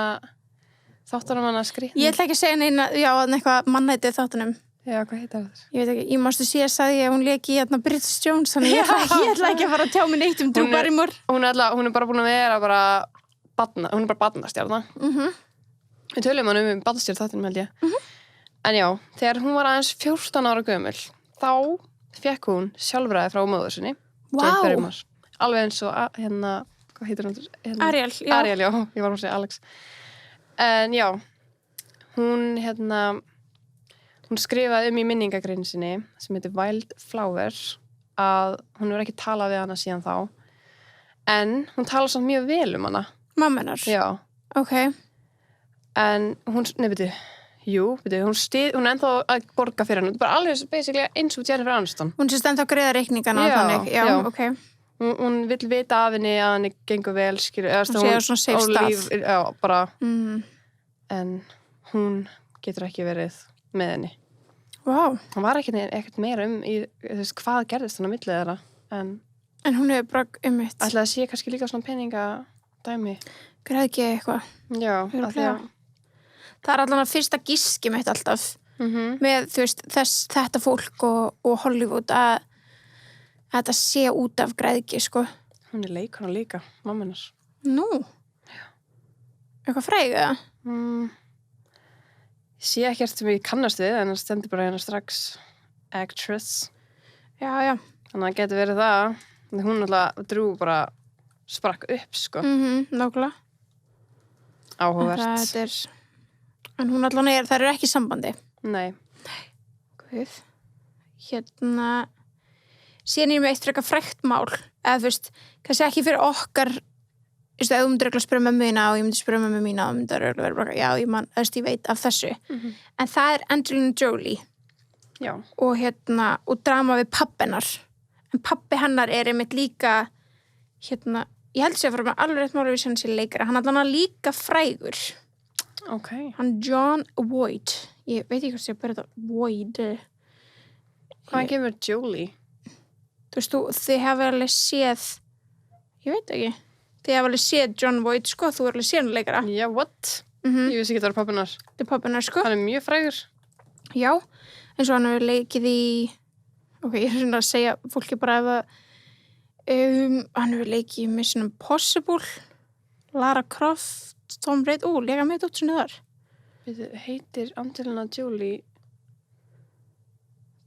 Speaker 2: þáttunum hana skrið.
Speaker 1: Ég ætla ekki að segja neina, já, eitthvað mannætið þáttunum.
Speaker 2: Já, hvað heitir það?
Speaker 1: Ég veit ekki, ég mástu síðast að hún leki í British Jones, þannig ég ætla ekki að fara að tjá mig neitt Drew Barrymore.
Speaker 2: Hún er bara búin að vera hún er bara barnastjarna. Við tölum hann barnastjarn þáttunum held ég. En já, þegar hún var aðeins 14 ára gömul, þá fekk hún sjálfræði frá móður sinni.
Speaker 1: Wow.
Speaker 2: Alveg eins og hvað heitir hún?
Speaker 1: Ariel, já.
Speaker 2: Ariel, já, ég var að segja Alex. En já, hún skrifaði í minningagrein sinni sem heitir Wild Flower að hún hefur ekki talað við hana síðan þá en hún talar samt mjög vel hana.
Speaker 1: Mamma hennar?
Speaker 2: Já.
Speaker 1: Ok.
Speaker 2: En hún er ennþá að borga fyrir hann. Bara alveg basically eins og Jennifer Aniston.
Speaker 1: Hún sést ennþá greiða reikningana og þannig. Já, ok.
Speaker 2: Hún vill vita af henni að henni gengur vel, skilur.
Speaker 1: Hún sé á svona safe stað.
Speaker 2: Já, bara. En hún getur ekki verið með henni.
Speaker 1: Wow.
Speaker 2: Hann var ekkert meira hvað gerðist hann á milli þeirra.
Speaker 1: En hún hefur bara mitt.
Speaker 2: Ætlaði að sé kannski líka svona peningadæmi.
Speaker 1: Græðgi eitthvað.
Speaker 2: Já,
Speaker 1: það er allan að fyrsta giski mitt alltaf með, þú veist, þetta fólk og Hollywood að þetta sé út af græðgi, sko.
Speaker 2: Hún er leikona líka, mamma hennar.
Speaker 1: Nú? Já. Eitthvað fræg, eða?
Speaker 2: Ég sé ekkert sem ég kannast við, en það stendur bara hérna strax actress.
Speaker 1: Já.
Speaker 2: Þannig að það getur verið það. Þannig hún alltaf Drew bara sprakk upp, sko.
Speaker 1: Nákvæmlega.
Speaker 2: Áhugavert.
Speaker 1: En hún allan það eru ekki í sambandi.
Speaker 2: Nei.
Speaker 1: Guð. Hérna, síðan ég með eitt frekar frækt mál, eða þú veist, kannski ekki fyrir okkar, þú veist, ef þú myndir örugglega spyrja mömmu þína og ég myndi spyrja mömmu mína og myndi örugglega vera bara, já, ég veit af þessu. En það er Angelina Jolie.
Speaker 2: Já.
Speaker 1: Og drama við pabbennar. En pabbi hennar einmitt líka, ég held sér að fara með alveg rétt máli við sér leikara. Hann allan líka frægur.
Speaker 2: Ok.
Speaker 1: Hann John Voight. Ég veit ekki hvað ég byrja þetta. Voight.
Speaker 2: Hvaðan kemur Jolie?
Speaker 1: Þú veist, þið hafa alveg séð, ég veit ekki, þið hafa alveg séð John Voight, sko, þú er alveg séð hann leikara.
Speaker 2: Já, what? Ég vissi ekki það var pabbinar.
Speaker 1: Þetta er pabbinar, sko.
Speaker 2: Hann er mjög frægur.
Speaker 1: Já, eins og hann hefur leikið í, ok, ég er svona að segja fólki bara ef að, hann hefur leikið í Mission Impossible, Lara Croft, Tom Brady, leika með dótsinni þar.
Speaker 2: Heitir Angelina Jolie.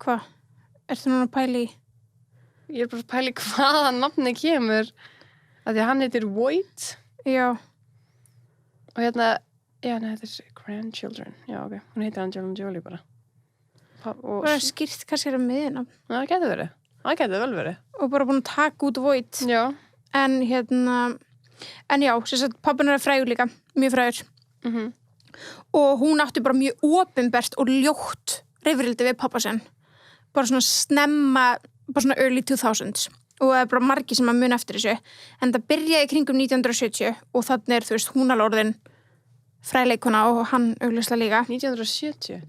Speaker 1: Hvað? Ertu núna að pæla í?
Speaker 2: Ég er bara að pæla í hvaða nafni kemur. Af því að hann heitir Voight.
Speaker 1: Já.
Speaker 2: Og hérna, já, nei, þetta er Grandchildren. Já, ok. Hún heitir Angelina Jolie bara.
Speaker 1: Bara skýrt kannski miðjunafn.
Speaker 2: Það getur verið. Það getur vel verið.
Speaker 1: Og bara búin að taka út Voight.
Speaker 2: Já.
Speaker 1: En já, sem sagt, pabbinn frægur líka. Mjög frægur. Og hún átti bara mjög opinbert og ljótt rifrildi við pappa sinn. Bara svona snemma, bara svona early 2000s og það er bara margir sem að muna eftir þessu en það byrjaði í kringum 1970 og þannig þú veist, hún alveg orðin fræleikona og hann augljóslega líka
Speaker 2: 1970?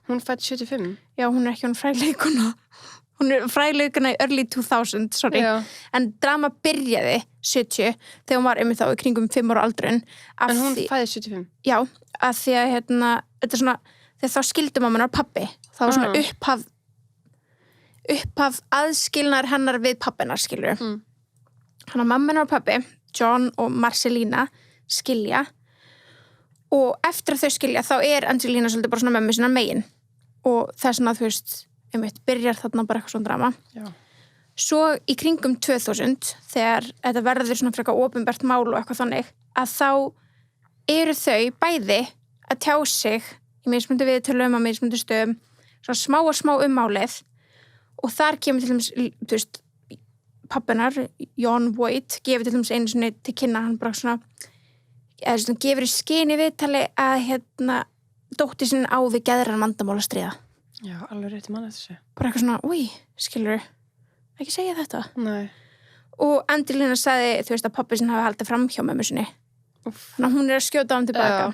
Speaker 2: Hún fætt 75?
Speaker 1: Já, hún er ekki hún fræleikona hún er fræleikona í early 2000, sorry en drama byrjaði 70 þegar hún var einmitt þá í kringum 5 ára aldrun
Speaker 2: En hún fæði 75?
Speaker 1: Já, að því að þetta er svona þegar þá skildi mamma pabbi það var svona upphaf aðskilnar hennar við pabbinar skilur hann að mamma hennar og pabbi John og Marcelina skilja og eftir að þau skilja þá er Angelina svolítið bara svona mömmu sinna megin og það er svona þú veist einmitt byrjar þarna bara eitthvað svona drama
Speaker 2: Já.
Speaker 1: Svo í kringum 2000 þegar þetta verður svona frekar opinbert mál og eitthvað þannig að þá eru þau bæði að tjá sig í mismunandi viðtölum og mismunandi stöðum svona smá málið og þar kemur til dæmis, þú veist pabbinar, John Voight gefur til dæmis einu sinni til kynna hann bara svona, eða svona gefur í skyni viðtali að dóttir sinni á við geðran vandamál að stríða
Speaker 2: Já, alveg rétt mann eftir þessu
Speaker 1: bara eitthvað svona, úi, skilur ekki segja þetta
Speaker 2: Nei.
Speaker 1: og Angelina sagði, þú veist að pabbi sinni hafi haldið fram hjá mömmu sinni þannig að hún er að skjóta hann tilbaka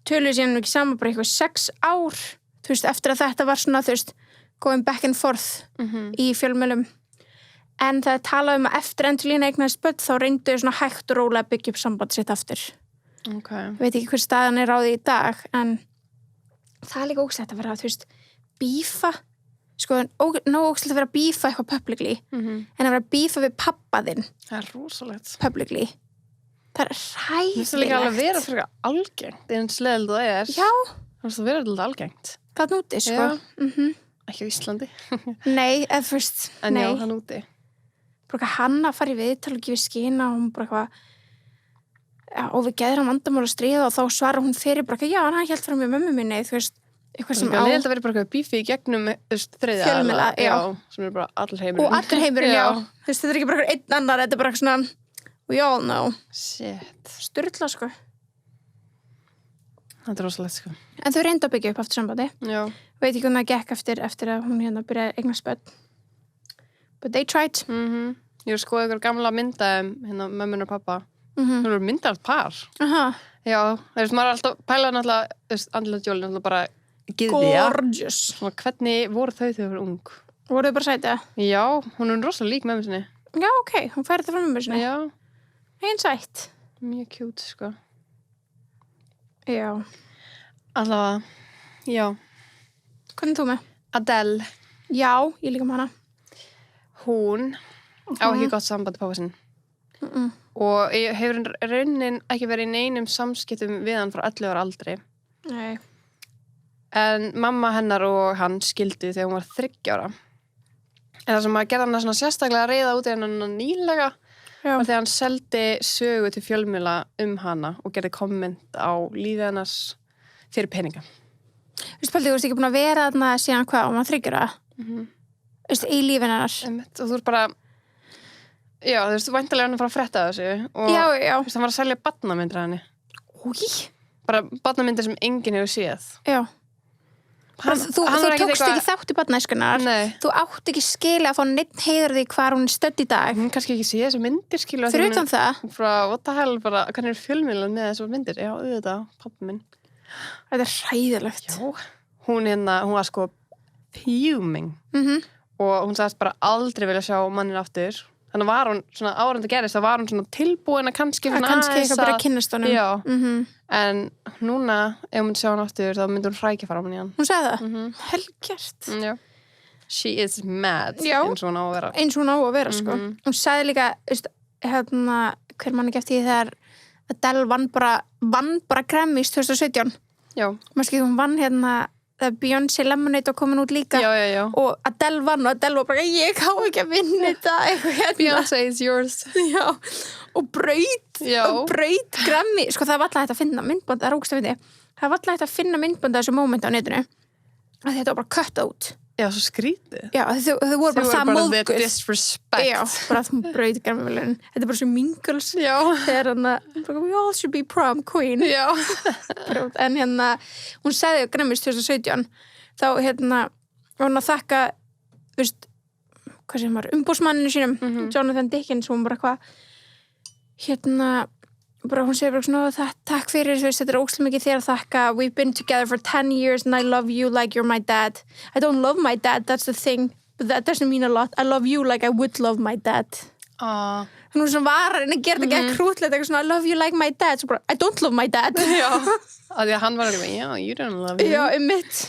Speaker 1: töluðu síðan ekki saman bara eitthvað 6 ár þú veist, eftir að þetta var svona, þú veist going back and forth í fjölmiðlum en það er talað að eftir Angelina eignaðist börn þá reyndu svona hægt og rólega að byggja upp samband sitt aftur
Speaker 2: Ég
Speaker 1: veit ekki hver staðan er á því í dag en það er líka ógæslegt að vera þú veist, bífa sko, nóg ógæslegt að vera að bífa eitthvað publicly en að vera að bífa við pappa þinn
Speaker 2: Það er rosalegt
Speaker 1: publicly það er hræðilegt
Speaker 2: Það er líka alveg vera fyrir algengt eins leðild það er
Speaker 1: Já
Speaker 2: Það vera alltaf algengt
Speaker 1: Það núti, sko
Speaker 2: Ekki á Íslandi
Speaker 1: Nei, eða fyrst
Speaker 2: En já, það núti
Speaker 1: Bara hann að fara í viðtal og gefa skina og hún bara eitthvað og við geðum vandamál að stríða og þá svarar hún fyrir bara já, hann hélt fram með mömmu minni þú veist, eitthvað sem á
Speaker 2: Það er að vera bara bífi í gegnum þriðja
Speaker 1: fjölmiðla, já
Speaker 2: sem er bara allir heimurinn
Speaker 1: og allir heimurinn, já þú veist, þetta er ekki bara einn annar, þetta er bara svona we all know
Speaker 2: Shit
Speaker 1: Sturla, sko
Speaker 2: Þetta er rosalegt, sko
Speaker 1: En þau reyndu að byggja upp aftur sambandi
Speaker 2: Já
Speaker 1: Veit ekki hún það gekk eftir að hún byrjaði að eignast börn But they tried
Speaker 2: Ég var skoðið ykkur gamla mynda mömmun og pappa Það eru myndað par
Speaker 1: Aha.
Speaker 2: Já, maður er alltaf pælað náttúrulega Angelina Jolie náttúrulega bara gyðja
Speaker 1: Gorgeous
Speaker 2: Svona, hvernig voru þau þegar þau voru ung?
Speaker 1: Voru þau bara sætið?
Speaker 2: Já, hún er rosalega lík mömmu sinni
Speaker 1: Já, ok, hún færi það frá mömmu sinni
Speaker 2: Já
Speaker 1: Einn sætt
Speaker 2: Mjög cute, sko
Speaker 1: Já
Speaker 2: Allavega, já
Speaker 1: Hvernig þú með?
Speaker 2: Adele
Speaker 1: Já, ég líka með hana
Speaker 2: Hún á ekki gott samband pappa sinn og ég hefur raunin ekki verið í neinum samskiptum við hann frá 11 ára aldri
Speaker 1: Nei
Speaker 2: en mamma hennar og hann skildu þegar hún var 3 ára En það sem að gera hann svona sérstaklega reiða út í hennan nýlega
Speaker 1: Já.
Speaker 2: var þegar hann seldi sögu til fjölmiðla hana og gerði komment á lífið hennars fyrir peninga.
Speaker 1: Þú veist, Paldi, þú veist ekki búin að vera þarna síðan hvað og maður þryggjur það? Þú veist, í lífin hennar.
Speaker 2: Og þú ert bara, já, þú veist, væntanlega hann að fara að frétta þessu og
Speaker 1: Já.
Speaker 2: þú veist, hann var að selja barnamyndir af henni.
Speaker 1: Új.
Speaker 2: Bara barnamyndir sem enginn hefur séð.
Speaker 1: Já. Þú tókst ekki þátt í barnæskunar.
Speaker 2: Nei.
Speaker 1: Þú átt ekki skilja að fá neitt heiður því hvar hún er stödd í dag.
Speaker 2: Hún kannski ekki sé þessu myndir, skilur.
Speaker 1: Fyrir utan það.
Speaker 2: Frá, what the hell, bara, hvernig er fjölmiðlan með þessu myndir? Já, auðvitað, pappi minn.
Speaker 1: Þetta er hræðilegt.
Speaker 2: Já. Hún var sko fuming. Og hún sagðist bara aldrei vilja sjá mannin aftur. Þannig var hún svona árandi gerist, þá var hún svona tilbúin að kannski
Speaker 1: eitthvað bara kynnast honum.
Speaker 2: Já. En núna, ef hún myndi sjá hann aftur, þá myndi hún hrækja fara á hann í hann.
Speaker 1: Hún sagði það? Helgjart.
Speaker 2: Já. She is mad,
Speaker 1: Já.
Speaker 2: eins og hún á að vera.
Speaker 1: Eins og hún á að vera, sko. Hún sagði líka, veist, hver mann ekki eftir því þegar Adele vann bara Grammys 2017.
Speaker 2: Já.
Speaker 1: Máski hún vann þegar Beyoncé Lemonade var komin út líka.
Speaker 2: Já.
Speaker 1: Og Adele vann og Adele var bara, ég á ekki að vinna þetta, eitthvað
Speaker 2: Beyoncé is yours.
Speaker 1: Já. Og braut Grammy. Sko, það var alltaf hægt að finna myndband, það er ógst að finna. Það var alltaf hægt að finna myndband af þessu mómenti á netinu. Að þetta var bara cut out.
Speaker 2: Já, svo skrítið.
Speaker 1: Já, þau voru bara það móðguð.
Speaker 2: The disrespect.
Speaker 1: Já, bara að hún braut Grammy-verðlaunin. Þetta er bara svo Mingles.
Speaker 2: Já.
Speaker 1: Þegar we all should be prom queen.
Speaker 2: Já.
Speaker 1: En hún sagði Grammys 2017, þá var hún að þakka, veist, hvað sem var, umbósmanninu sínum, Jonathan Dickens, hún bara bara hún segir bara svona, takk fyrir, þú veist, þetta er ógeðslega mikið þér að þakka, we've been together for 10 years and I love you like you're my dad. I don't love my dad, that's the thing, but that doesn't mean a lot. I love you like I would love my dad. Þannig hún svona var að gera þetta ekki krútlegt, eitthvað svona, I love you like my dad, svo bara, I don't love my dad.
Speaker 2: Já, að því að hann var alveg, já, you don't love him.
Speaker 1: Já, mitt.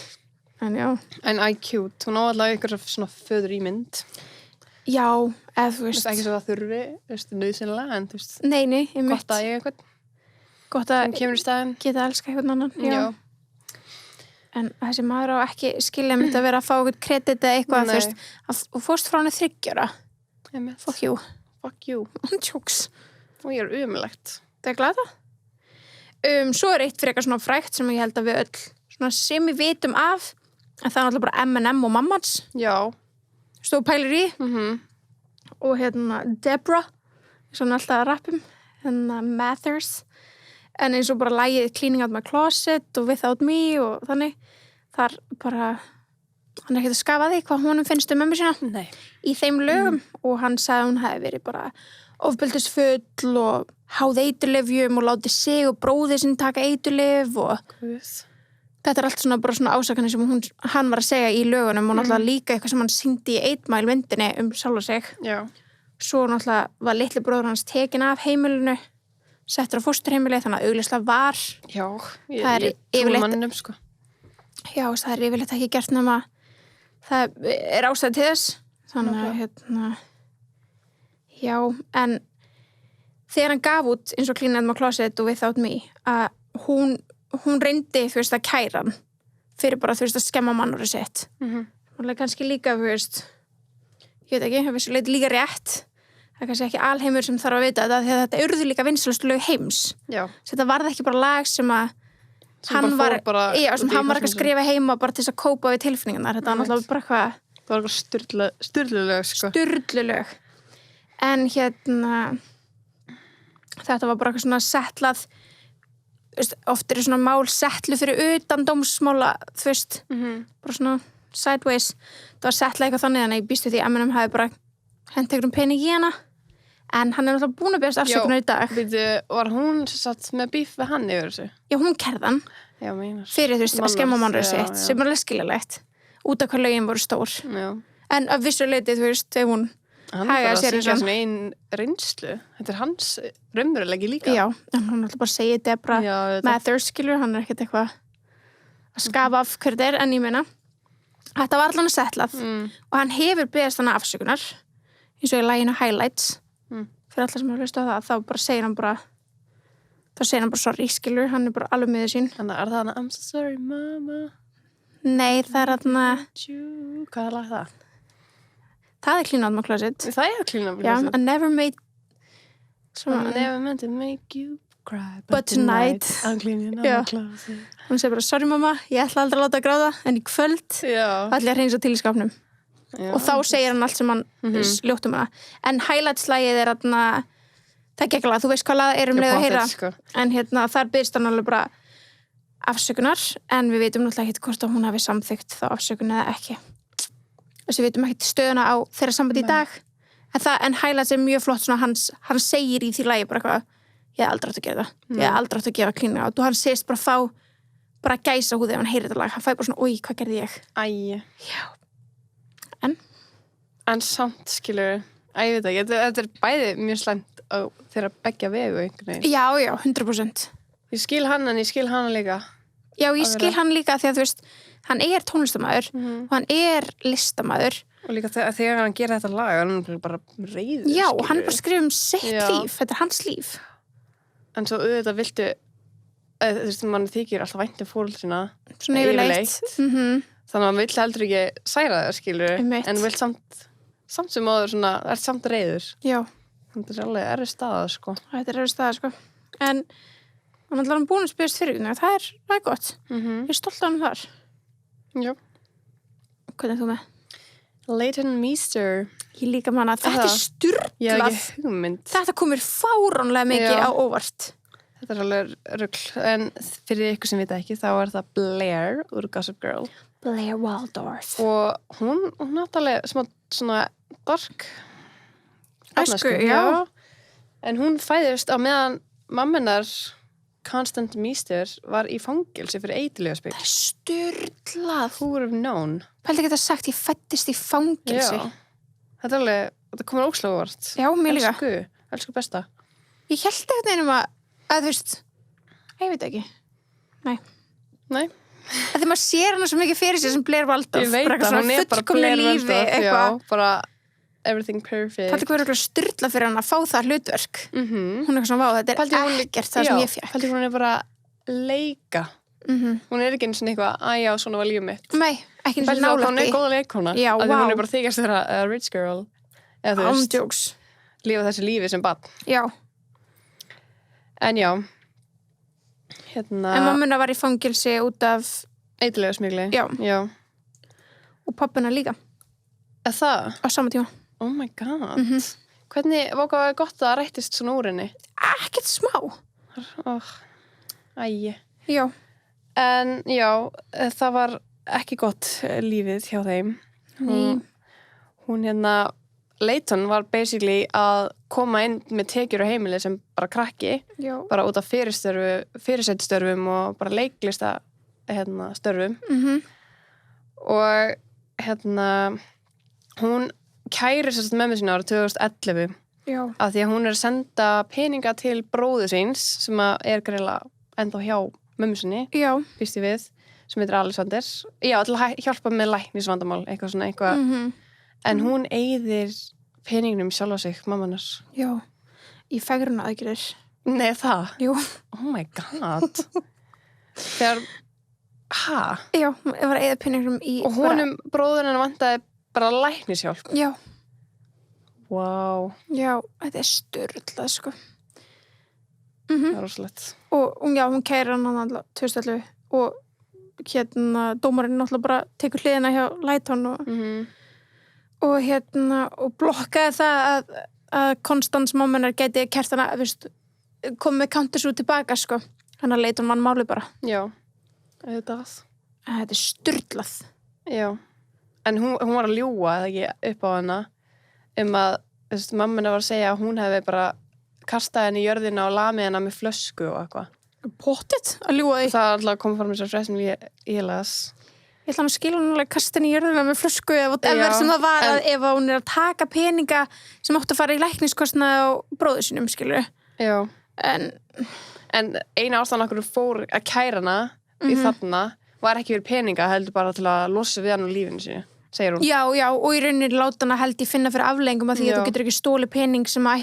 Speaker 1: En já.
Speaker 2: En cute, hún á allavega ykkur svona föður í mynd.
Speaker 1: Já, eða þú veist.
Speaker 2: Ekki svo það þurfi, þú veist, nauðsynlega, en þú veist.
Speaker 1: Nei,
Speaker 2: gott að eiga eitthvað.
Speaker 1: Gott að
Speaker 2: kemur í staðinn.
Speaker 1: Geta að elska eitthvað annan. Já. En þessi maður á ekki skilja mitt að vera að fá eitthvað kredit eða eitthvað, þú veist, og fórst frá hann 3 ára. Fuck you.
Speaker 2: Fuck you.
Speaker 1: Tjóks.
Speaker 2: Og ég er umulegt.
Speaker 1: Það er glada. Svo er eitt fyrir eitthvað svona frækt sem ég held að við öll svona sem við vitum af, en það er alltaf bara M&M og mammans.
Speaker 2: Já.
Speaker 1: Stóð pælir í. Og Deborah, svona alltaf að rappum, Mathers. En eins og bara lagið Cleaning Out My Closet og Without Me og þannig. Þar bara, hann er ekkert að skafa því hvað honum finnst mömmu sína.
Speaker 2: Nei.
Speaker 1: Í þeim lögum. Og hann sagði hún hefði verið bara ofbeldisfull og háð eiturlyfjum og látið sig og bróðir sinn taka eiturlyf og þetta er allt svona bara svona ásakanir sem hann var að segja í lögunum og náttúrulega líka eitthvað sem hann sýndi í 8 Mile myndinni sjálfa sig.
Speaker 2: Já.
Speaker 1: Svo náttúrulega var litli bróður hans tekin af heimilinu, settur á fósturheimili, þannig að augljóslega var.
Speaker 2: Já,
Speaker 1: ég
Speaker 2: trúi manninum, sko.
Speaker 1: Já, það er yfirleitt ekki gert nema það er ástæð til þess. Þannig að já, en þegar hann gaf út eins og Clean Out My Closet og Without Me, að hún reyndi, þú veist, að kæra hann fyrir bara, þú veist, að skemma mannúri sitt. Hún leik kannski líka, þú veist, ég veit ekki, það veist, leit líka rétt. Það er kannski ekki alheimur sem þarf að vita þetta, því að þetta urðu líka vinsælustu lög heims. Já. Þetta varð ekki bara lag sem að hann var ekki að skrifa heima bara til þess að kópa við tilfinningarnar. Þetta var náttúrulega bara eitthvað.
Speaker 2: Það var eitthvað sturlulög, sko.
Speaker 1: Sturlulög. En þetta var bara eitthvað svona settlað, oft er svona mál settlu fyrir utan dómsmála, þú veist, bara svona sideways. Það var settlað eitthvað þannig, þannig að ég býstu því að M&M hafi bara hent einhverjum pening í hana, en hann er náttúrulega búin að beðast afsökunar í dag.
Speaker 2: Var hún satt með bíf við hann yfir þessu?
Speaker 1: Já, hún kerði hann.
Speaker 2: Já, meinar.
Speaker 1: Fyrir, þú veist, að skemma mannrið sitt, sem er alveg skiljalegt, út af hvað lögin voru stór.
Speaker 2: Já.
Speaker 1: En af vissu leiti, þú veist, ef hún hagaði sér
Speaker 2: hann svona einn reynslu. Þetta er hans raunverulegi líka.
Speaker 1: Já, en hún alltaf bara segir Deborah Mathers, skilur, hann er ekkert eitthvað að skafa af hverju þetta er, en ég meina þetta var allan að settlað og hann hefur beðast hann afsökunar eins og í laginu Highlights fyrir alla sem har hlustað á það, þá bara segir hann bara sorry, skilur, hann er bara alveg með sín.
Speaker 2: Þannig er það hann I'm so sorry mama.
Speaker 1: Nei, það er hann
Speaker 2: Hvað er lag það?
Speaker 1: Það clean out my closet.
Speaker 2: Það clean out my
Speaker 1: closet.
Speaker 2: Já,
Speaker 1: I never made...
Speaker 2: I never meant to make you cry,
Speaker 1: but tonight
Speaker 2: I'm cleaning out my closet.
Speaker 1: Hún segir bara, sorry mamma, ég ætla aldrei að láta að gráða, en í kvöld ætla ég að hreinsa til í skápnum. Og þá segir hann allt sem hann ljótt hana. En highlights-lagið þarna, það gekk alveg, þú veist hvað lag leið að heyra.
Speaker 2: Sko.
Speaker 1: En þar byrst hann alveg bara afsökunar, en við veitum náttúrulega ekki hvort að hún hafi samþykkt þá afsökun eða ekki. Þess við veitum ekki stöðuna á þeirra sambandi í dag. En highlights mjög flott svona hann segir í því lagi bara eitthvað, ég hef aldrei átt að gera það. Ég hef aldrei átt að gefa clean out. Og hann segist bara fá bara gæsa húði ef hann heyrir þetta lag. Hann fæ bara svona, oj, hvað gerði ég?
Speaker 2: Æ.
Speaker 1: Já.
Speaker 2: En samt, skilur, ég veit ekki, þetta bæði mjög slæmt á þeirra beggja vegu einhvern veginn.
Speaker 1: Já, 100%.
Speaker 2: Ég skil hann en ég skil hana líka.
Speaker 1: Já, ég skil hann líka því að þú veist, hann tónlistarmaður og hann listamaður.
Speaker 2: Og líka þegar hann gerir þetta lag, hann bara reiður.
Speaker 1: Já, hann bara skrifa sitt líf, þetta hans líf.
Speaker 2: En svo auðvitað viltu, þú veist, mann þykir alltaf vænt fóröldrina.
Speaker 1: Svona yfirleitt.
Speaker 2: Þannig að maður vill heldur ekki særa það, skilur. En vill samt sem áður svona, samt reiður. Já. Þetta alveg erfið staða, sko.
Speaker 1: Þetta erfið staða, sko. En hann ætlar hann búin að spyrjast fyrir það er gott. Ég stolt af hann þar.
Speaker 2: Já.
Speaker 1: Hvernig þú með?
Speaker 2: Leighton Meester.
Speaker 1: Ég líka manna, þetta sturglað.
Speaker 2: Ég hef ekki hugmynd.
Speaker 1: Þetta komir fáránlega mikið á óvart.
Speaker 2: Þetta alveg rugl. En fyrir ykkur sem vita ekki, þá það Blair úr Gossip Girl.
Speaker 1: Blair Waldorf.
Speaker 2: Og hún náttúrulega smá svona dark.
Speaker 1: Æsku, já.
Speaker 2: En hún fæðist á meðan mammenar Constant Meester var í fangelsi fyrir eiturlyfjaspil.
Speaker 1: Það sturglað.
Speaker 2: Who would have known?
Speaker 1: Pældi ekki það sagt, ég fæddist í fangelsi.
Speaker 2: Já. Þetta komur ógeðslega óvart.
Speaker 1: Já, mér líka.
Speaker 2: Elsku besta.
Speaker 1: Ég held ekkert einum að þú veist, ég veit ekki. Nei. Þegar maður sér hana svo mikið fyrir sér sem Blair Waldorf.
Speaker 2: Ég veit að hún bara Blair Waldorf. Já, bara everything perfect.
Speaker 1: Það hvað er sturglað fyrir hann að fá það hlutverk. Hún eitthvað svona, vá, þetta ekkert það sem ég fékk.
Speaker 2: Pældi hún bara leika. Hún ekki eins og eitthvað, já, svona var lífið mitt.
Speaker 1: Nei, ekki eins og nálægt.
Speaker 2: Hún góða leikona.
Speaker 1: Já,
Speaker 2: vá. Hún bara þykast þeirra rich girl. Eða þú
Speaker 1: veist.
Speaker 2: Lífa þessi lífi sem barn.
Speaker 1: Já.
Speaker 2: En já.
Speaker 1: En mammuna var í fangelsi út af
Speaker 2: eiturlyfjasmygli. Já.
Speaker 1: Og pappina líka.
Speaker 2: Það?
Speaker 1: Á sama tíma.
Speaker 2: Oh my god. Hvernig var gott að það rættist svona úr henni?
Speaker 1: Ekkert smá. Já.
Speaker 2: En já, það var ekki gott lífið hjá þeim. Hún Leighton var basically að koma inn með tekjur á heimili sem bara krakki. Já. Bara út af fyrirsættstörfum og bara leiklista störfum. Og hún kærir sérst mömmu sína árið 2011. Já. Af því að hún að senda peninga til bróður síns sem greinilega ennþá hjá mömmu sinni. Já. Býst ég við, sem heitir Alexander. Já, til að hjálpa með læknisvandamál, eitthvað. En hún eyðir peningnum sjálf á sig, mammanar. Já. Í fegrunaraðgerðir. Nei, það? Jú. Oh my god. Þegar, Já, ég var að eyða peningnum í... Og honum, bróðurinn vantaði bara læknishjálp. Já. Vá. Já, þetta sturglað, sko. Það er rosalegt. Og já, hún kærir hann alltaf 2011 og dómarinn náttúrulega bara tekur hliðina hjá Leighton og blokkaði það að Konstans mammenar gæti kært hana, komið með counters út tilbaka, sko. Hann að Leighton vann málið bara. Já, þetta sturglað. Já. En hún var að ljúga, eða ekki, upp á hana að, mammina var að segja að hún hefði bara kastað henni í jörðina og lamið henni með flösku og eitthvað. Pottit að ljúga því? Það alltaf kom fram þess að fræð sem ég las. Ég ætla að skilja hún að kasta henni í jörðina með flösku eða sem það var að ef hún að taka peninga sem átt að fara í lækniskostnaði á bróður sínum, skilur. Já. En eina ástæðan okkur fór að kæra hana í þarna var ekki fyrir peninga, heldur bara til að losa við hann úr lífinu sínu, segir hún. Já, og í rauninni láta hana held ég finna fyrir afleggingum af því að þú getur ekki stóli pening sem var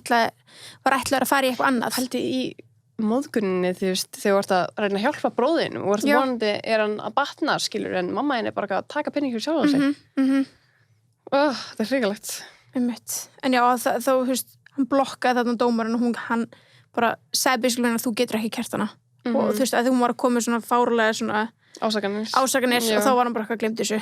Speaker 2: ætlaður að fara í eitthvað annað. Held ég í móðguninni, þegar þú ert að reyna að hjálpa bróðinu og ert vonandi hann að batna, skilur, en mamma henni bara að taka pening fyrir sjálf á sig. Það hrikalegt.
Speaker 1: En já, þá, þú veist, hann blokkaði þarna dómarinn og hann bara sagði byrjulega að þú getur ekki kert hana. Og þú veist, að hún var að koma með svona fárlega svona ásakanir og þá var hann bara eitthvað glemt þessu.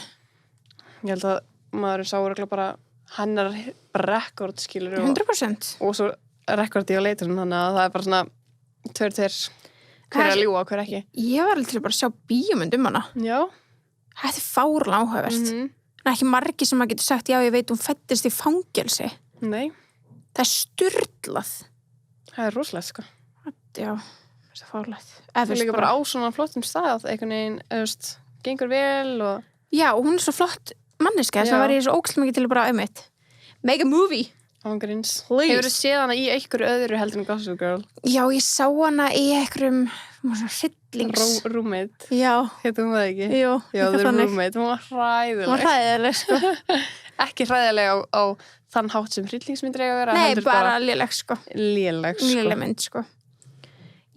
Speaker 2: Ég held að maður sá örugglega bara hennar rekord, skilur
Speaker 1: 100%.
Speaker 2: Og svo rekordi á leiturinn, þannig að það er bara svona 2-2 hver er að ljúga og hver ekki.
Speaker 1: Ég var alveg til að bara sjá bíómynd hana.
Speaker 2: Já.
Speaker 1: Þetta er fárlega áhugavert. En ekki margir sem maður getur sagt, já, ég veit, hún fæddist í fangelsi.
Speaker 2: Nei.
Speaker 1: Það er sturlað.
Speaker 2: Það er rosalegt, sko.
Speaker 1: Já, það er fárlegt.
Speaker 2: Það er líka bara á svona flottum stað, einhvern veginn, gengur vel og...
Speaker 1: Já, og hún er svo flott manneska, sem var ég svo ókslega mikið til að bara auðvitað. Make a movie.
Speaker 2: Ángurins.
Speaker 1: Hefur
Speaker 2: þú séð hana í einhverju öðru heldur en Gossip Girl?
Speaker 1: Já, ég sá hana í einhverjum hryllings...
Speaker 2: Roommate.
Speaker 1: Já.
Speaker 2: Heitir hún það ekki?
Speaker 1: Jú.
Speaker 2: Já, það er Roommate. Hún var hræðileg.
Speaker 1: Hún var hræðileg, sko.
Speaker 2: Ekki hræðileg á þann hátt sem hryllingsmyndir eiga að vera.
Speaker 1: Nei, bara léleg, sko.
Speaker 2: Léleg, sko.
Speaker 1: Léleg mynd, sko.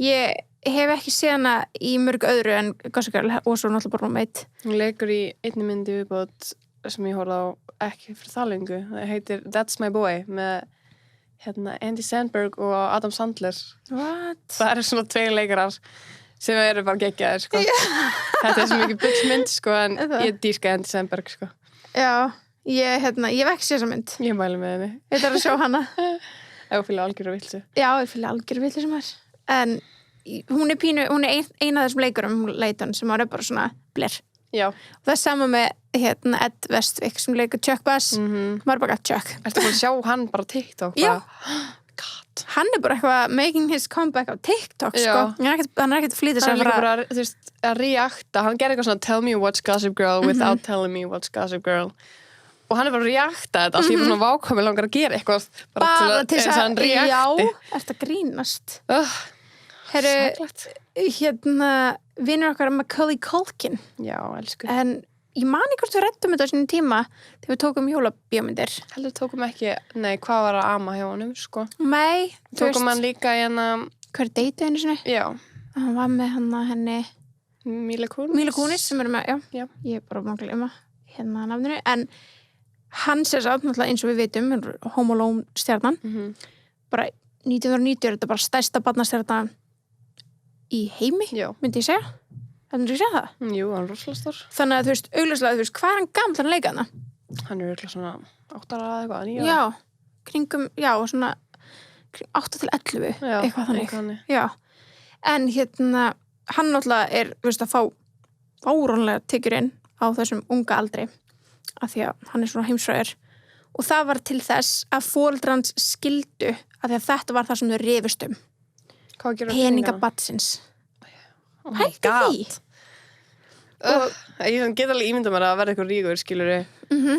Speaker 1: Ég hef ekki séð hana í mörg öðru en Gossip Girl og svo náttúrulega bara Roommate.
Speaker 2: Hún leikur í einni myndi viðbót sem ég horfði á ekki fyrir það lengu. Það heitir That's My Boy með Andy Samberg og Adam Sandler.
Speaker 1: What?
Speaker 2: Það eru svona 2 leikarar sem eru bara geggjaðir, sko. Þetta er svo mikið bullsmynd, sko, en ég dýrka Andy Samberg, sko.
Speaker 1: Já, ég hef ekki séð þessa mynd.
Speaker 2: Ég mæli með henni.
Speaker 1: Ég þarf að sjá hana.
Speaker 2: Ef þú fylgir algjörðu vilsu.
Speaker 1: Já, ég fylgir algjörðu vilsu sem er. En hún er ein af þessum leikurum leitan sem er bara svona bler.
Speaker 2: Já.
Speaker 1: Og það er sama með Ed Westwick sem leikur Chuck Bass. Var bara gætt Chuck.
Speaker 2: Ertu búin að sjá hann bara á TikTok?
Speaker 1: Já.
Speaker 2: God.
Speaker 1: Hann er bara eitthvað making his comeback á TikTok, sko. Hann er ekkert að flýta sig
Speaker 2: að líka bara, þú veist, að reakta. Hann gerir eitthvað svona tell me what's Gossip Girl without telling me what's Gossip Girl. Og hann er bara að reakta þetta. Því ég er bara svona vákomi langar að gera eitthvað.
Speaker 1: Bara til
Speaker 2: þess að hann reakti.
Speaker 1: Já, ertu að grínast. Herru, vinur okkar Macaulay Culkin.
Speaker 2: Já, elsku.
Speaker 1: En ég man ekki hvort við ræddum þetta á sinni tíma þegar við tókum jólabíómyndir.
Speaker 2: Heldur tókum ekki, nei, hvað var að ama hjá honum, sko?
Speaker 1: Nei,
Speaker 2: tókum hann líka í hana...
Speaker 1: Hver deytu einu sinni?
Speaker 2: Já.
Speaker 1: Hann var með henni...
Speaker 2: Mila Kunis.
Speaker 1: Mila Kunis sem er með, já. Ég er bara búin að gleyma nafninu. En hann sér svo náttúrulega eins og við vitum, Home Alone stjarnan. Bara 1990 er þetta bara stærsta barnastjarnan í heimi, myndi ég segja. Þannig að segja það?
Speaker 2: Jú, hann er rosalega stór.
Speaker 1: Þannig að þú veist, augljóslega, þú veist, hvað er hann gamall að leika hana?
Speaker 2: Hann er auðvitað svona 8 ára eða eitthvað, 9 ára.
Speaker 1: Já, kringum, svona 8 til 11, eitthvað þannig. Já, en hann náttúrulega er, þú veist, að fá árónlega tekjur inn á þessum unga aldri, af því að hann er svona heimsfrægur. Og það var til þess að foreldrans skildu, af því að þetta var það sem þau rifust um. Peninga badsins.
Speaker 2: Oh my God. Ég get alveg ímynda mér að verða eitthvað ríkur, skilurðu.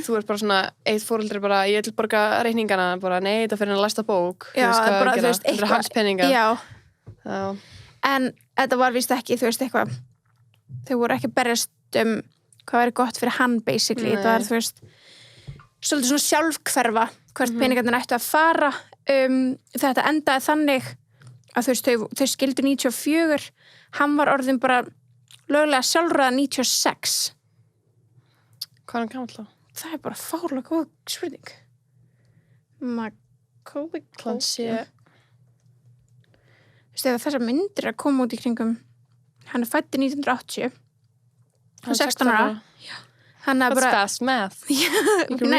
Speaker 2: Þú ert bara svona, eitt foreldri bara, ég vil borga reikningana, bara, nei, þetta fyrir hann að læsta bók.
Speaker 1: Já, bara, þú veist,
Speaker 2: eitthvað. Hans peninga.
Speaker 1: Já. En þetta var víst ekki, þú veist, eitthvað, þau voru ekki berjast hvað væri gott fyrir hann, basically. Nei. Það var, þú veist, svolítið svona sjálfhverfa, hvert peningarnir ættu að fara. Þetta endaði þannig að þú veist, þau skildu 94, hann var orðin bara löglega sjálfræða 96.
Speaker 2: Hvað er hann gamall þá?
Speaker 1: Það er bara fárlega góð spurning. Macaulay Culkin. Þú veist, ef þessar myndir að koma út í kringum, hann er fæddur 1980, hann er 16 ára. Hann er bara...
Speaker 2: That's fast math.
Speaker 1: I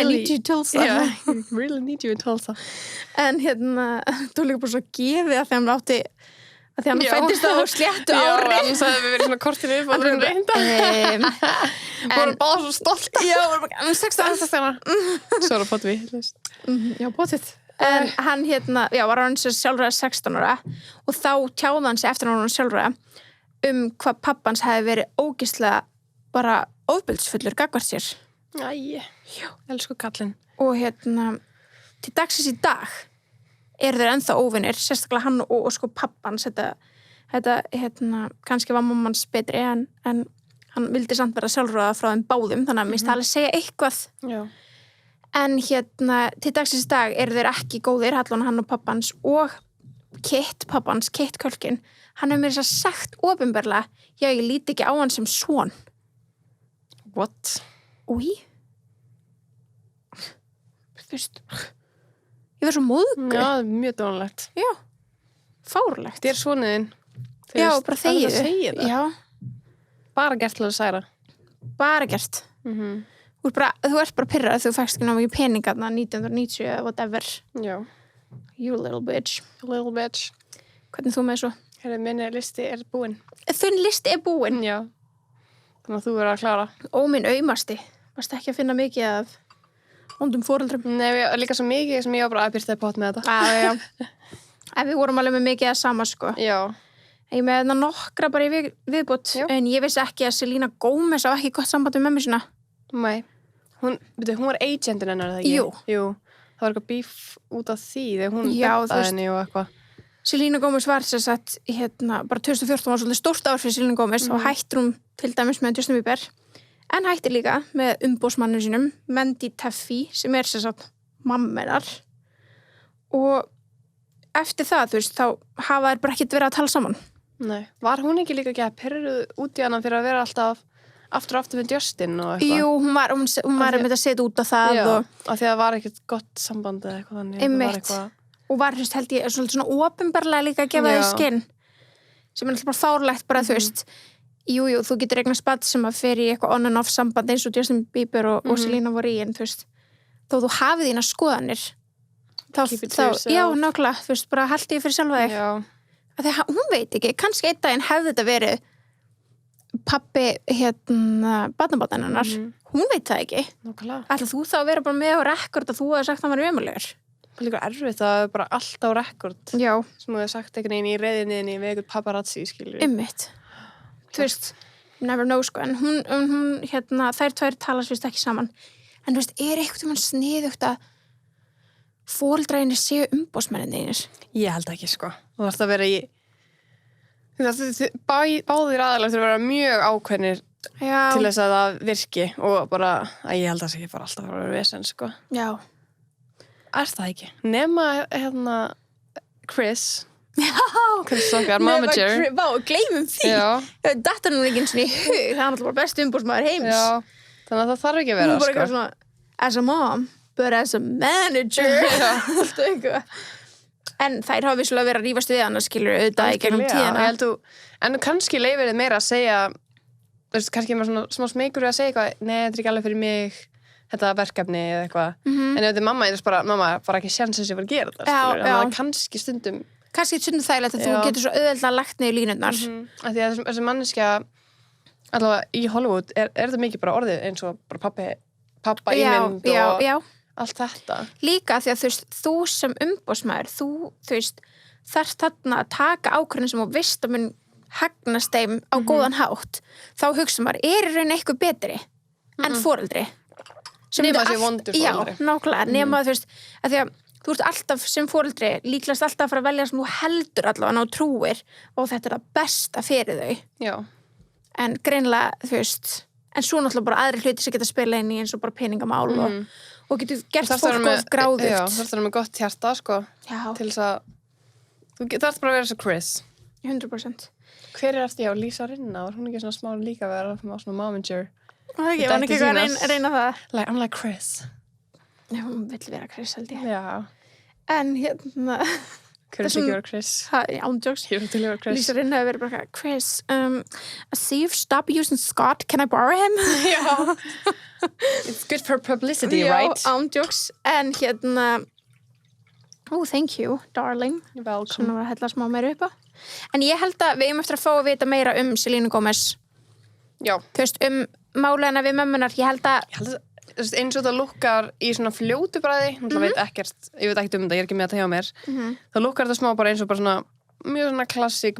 Speaker 1: need you in Tulsa.
Speaker 2: Yeah, I really need you in Tulsa.
Speaker 1: En þú líka bara svo gefið að þegar hann átti að því hann fæddist á sléttu ári.
Speaker 2: Já, annars hefði við verið svona kortinu upp og reynda. Voru bara svo stolta.
Speaker 1: Já, voru bara 16 ára.
Speaker 2: Svo er það við.
Speaker 1: Já, bótið. En hann var hann sjálfræða 16 ára og þá tjáði hann sig eftir hann sjálfræða hvað pappans hefði verið ógeðslega bara ofbeldsfullur gagnvart sér.
Speaker 2: Æ, elsku kallinn.
Speaker 1: Og til dagsins í dag eru þeir ennþá óvinir, sérstaklega hann og sko pappans. Þetta kannski var mammans betri en hann vildi samt vera sjálfráða frá þeim báðum, þannig að mér alveg segja eitthvað.
Speaker 2: Já.
Speaker 1: En til dagsins í dag eru þeir ekki góðir, allan hann og pappans og pappans, Kit Culkin, hann hefur mér þess að sagt opinberlega, já, ég líti ekki á hann sem son.
Speaker 2: What?
Speaker 1: Úi. veist, ég verð svo móðgu.
Speaker 2: Já, mjög dónalegt.
Speaker 1: Já, fárlegt.
Speaker 2: Þér svonuðinn.
Speaker 1: Já, bara þegið.
Speaker 2: Það.
Speaker 1: Já,
Speaker 2: bara gert til að særa.
Speaker 1: bara gert. Þú ert bara pirrað þú fækst ekki ná mikið peningarna 1990 eða whatever.
Speaker 2: Já.
Speaker 1: You little bitch.
Speaker 2: Little bitch.
Speaker 1: Hvernig þú með svo?
Speaker 2: Herri, minni listi búinn.
Speaker 1: Þinn listi búinn.
Speaker 2: Já. Þannig að þú verður að klára.
Speaker 1: Ó, minn aumasti. Varst ekki að finna mikið af vondum foreldrum?
Speaker 2: Nei, líka svo mikið sem ég var bara að byrsta pott með þetta.
Speaker 1: Já. En við vorum alveg með mikið að sama, sko.
Speaker 2: Já.
Speaker 1: Ég með nokkra bara í viðbútt. En ég vissi ekki að Selena Gomez á ekki gott samband með mömmu sína.
Speaker 2: Nei. Hún var agentin hennar, eða ekki? Jú. Það var eitthvað bíf út af því þegar hún bettaði henni og eitthvað.
Speaker 1: Selena Gomez var sem sagt, bara 2014 var svolítið stórt ár fyrir Selena Gomez og hættir hún til dæmis með Justin Bieber. En hættir líka með umboðsmannum sínum, Mandy Teffy, sem sem sagt mammenar. Og eftir það, þú veist, þá hafa þær bara ekkert verið að tala saman.
Speaker 2: Nei. Var hún ekki líka ekki að pirruð út í hana fyrir að vera alltaf aftur og aftur með Justin og eitthvað?
Speaker 1: Jú, hún var með að setja út af það.
Speaker 2: Já,
Speaker 1: og
Speaker 2: af því að það var ekkert gott samband eða eitthvað þannig.
Speaker 1: Einmitt. Og var, held ég, svona opinberlega líka að gefa því skinn. Sem alltaf bara fárlegt, bara þú veist, jú, þú getur eignast barn sem að fer í eitthvað on and off samband eins og Justin Bieber og Selena voru í, en þú veist, þó þú hafið þína skoðanir. Já, nákvæmlega, þú veist, bara haldi ég fyrir sjálfa þig.
Speaker 2: Já.
Speaker 1: Þegar hún veit ekki, kannski einn daginn hefði þetta verið pabbi, barnabarnannar. Hún veit það ekki.
Speaker 2: Nákvæmlega.
Speaker 1: Ætlar þú þá að vera bara með á rekord að þú hefði sagt að hann var ömulegur?
Speaker 2: Það er líka erfitt að það er bara allt á rekord.
Speaker 1: Já.
Speaker 2: Sem þú hefði sagt einhvern veginn í reiðinniðinni við eitthvað paparazzi, skilur við.
Speaker 1: Einmitt. Þú veist, never know, sko. En hún þær tvær talast vist ekki saman. En þú veist, er eitthvað um hann sniðugt að foreldræðinni séu umboðsmenninir?
Speaker 2: Ég held ekki, sko. Þú þarfst að vera í báðir aðalega þurfa að vera mjög ákveðnir til þess að það virki og bara, að ég held að það sé ekki bara alltaf að vera vesen, sko.
Speaker 1: Já.
Speaker 2: Er það ekki? Nema, Chris okkar, manager.
Speaker 1: Vá, gleymum því.
Speaker 2: Já.
Speaker 1: Þetta er nú ekki eins og í hug. Það er náttúrulega besti umboðsmaður heims.
Speaker 2: Já, þannig að það þarf ekki að vera,
Speaker 1: sko. Hún bara eitthvað svona, as a mom, but as a manager. Alltaf eitthvað. En þær hafa vissulega verið að rífast við hana, skilur, auðvitað í gegnum tíðina.
Speaker 2: En kannski leifir þið meira að segja, þú veist, kannski maður svona smá smekur að segja eitthvað, nei, þetta er ekki alveg fyrir mig, þetta verkefni eða eitthvað. En ef þetta er mamma, mamma bara ekki sjans að vera að gera þetta, skilur. Þannig að kannski stundum þægilegt að þú getur svo auðveldlega lagt niður línurnar. Af því að þessi manneskja, allavega í Hollywood, er þetta mikið bara orðið eins og bara pappa ímynd og allt þetta. Líka
Speaker 1: því að þú sem umboðsmaður, þú veist, þarft þarna að taka ákvörðun sem þú veist að mun hagnast þeim á góðan hátt. Þá hugsa maður, er í raun eitthvað betri en foreldri?
Speaker 2: Nema þessi vondur foreldri.
Speaker 1: Já, nákvæmlega, nema þú veist, að því að þú ert alltaf sem foreldri líklegast alltaf að fara að velja sem þú heldur allavega og trúir og þetta er það besta fyrir þau. Já. En greinilega, þú veist, en svo náttúrulega bara aðri hluti sem geta spila inn í eins og bara peningamál og getur gert fólk of gráðugt.
Speaker 2: Já, það er það með gott hjarta, sko. Já. Til þess að, þú þarf bara að vera svo Chris.
Speaker 1: 100%.
Speaker 2: Hver er eftir, já, Lisa Rinna? Var hún ekki svona smá líka að vera á svona manager?
Speaker 1: Það ekki, var hún ekki að reyna það?
Speaker 2: I'm like Chris.
Speaker 1: Já, hún vill vera Chris, held ég.
Speaker 2: Já.
Speaker 1: En
Speaker 2: Hver er ekki að vera Chris?
Speaker 1: Ándjóks.
Speaker 2: Ég er til að vera Chris.
Speaker 1: Lisa Rinna hefur verið bara, Chris, I see you've stopped using Scott, can I borrow him?
Speaker 2: Já. It's good for publicity, right?
Speaker 1: Já, ándjóks. En oh, thank you, darling.
Speaker 2: You're welcome.
Speaker 1: Svona var að hella smá meira upp á. En ég held að við eftir að fá að vita meira Selena Gomez.
Speaker 2: Já.
Speaker 1: Þú veist, máleina við mömmunar, ég held að
Speaker 2: eins og það lukkar í svona fljótu bræði, ég veit ekkert um þetta, ég er ekki með þetta hjá mér. Það lukkar þetta smá bara eins og bara svona mjög svona klassik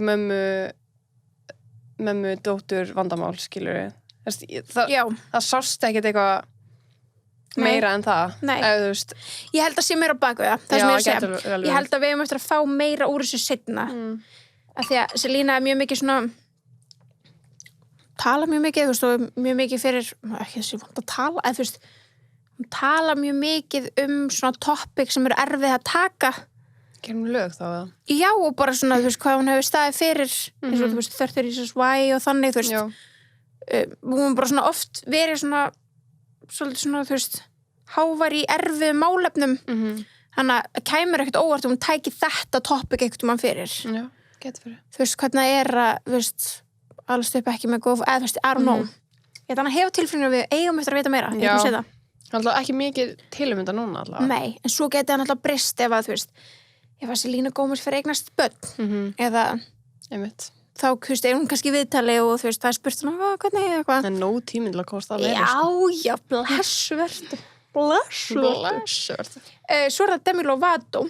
Speaker 2: mömmu dóttur vandamál, skilur við. Það sást ekkert eitthvað meira en það.
Speaker 1: Nei. Ég held að sé meira á baku það sem ég segja. Ég held að við eftir að fá meira úr þessu seinna. Af því að Selena er mjög mikið svona tala mjög mikið, þú veist, og mjög mikið fyrir, ekki þessi vant að tala, eða þú veist, hún tala mjög mikið svona topic sem eru erfið að taka.
Speaker 2: Gerum lög þá, eða?
Speaker 1: Já, og bara svona, þú veist, hvað hún hefur staðið fyrir, eins og þú veist, 30 Reasons Why og þannig, þú veist. Hún bara svona oft verið svona, svolítið svona, þú veist, hávær í erfiðum málefnum þannig að kæmur ekkert óvart hún tæki þetta topic einhvern mann fyrir
Speaker 2: Já, getur fyrir
Speaker 1: þú veist, hvernig að þú veist, alls upp ekki með góð eða þú veist, I don't know ég þannig að hefa tilfinningin að við eigum eftir að vita meira ég kom að segja það
Speaker 2: alltaf ekki mikið tilumynda núna alltaf
Speaker 1: nei, en svo geti hann alltaf brist ef að þú veist, ef að Selena Gomez fyrir eignast börn eða
Speaker 2: einmitt
Speaker 1: þá, þú veist, hún kannski í viðtali og þú veist, það spurt svona, hvernig, eitthvað
Speaker 2: það nóg tíminn til að kosta að
Speaker 1: já, blessvertu svo það Demi Lovato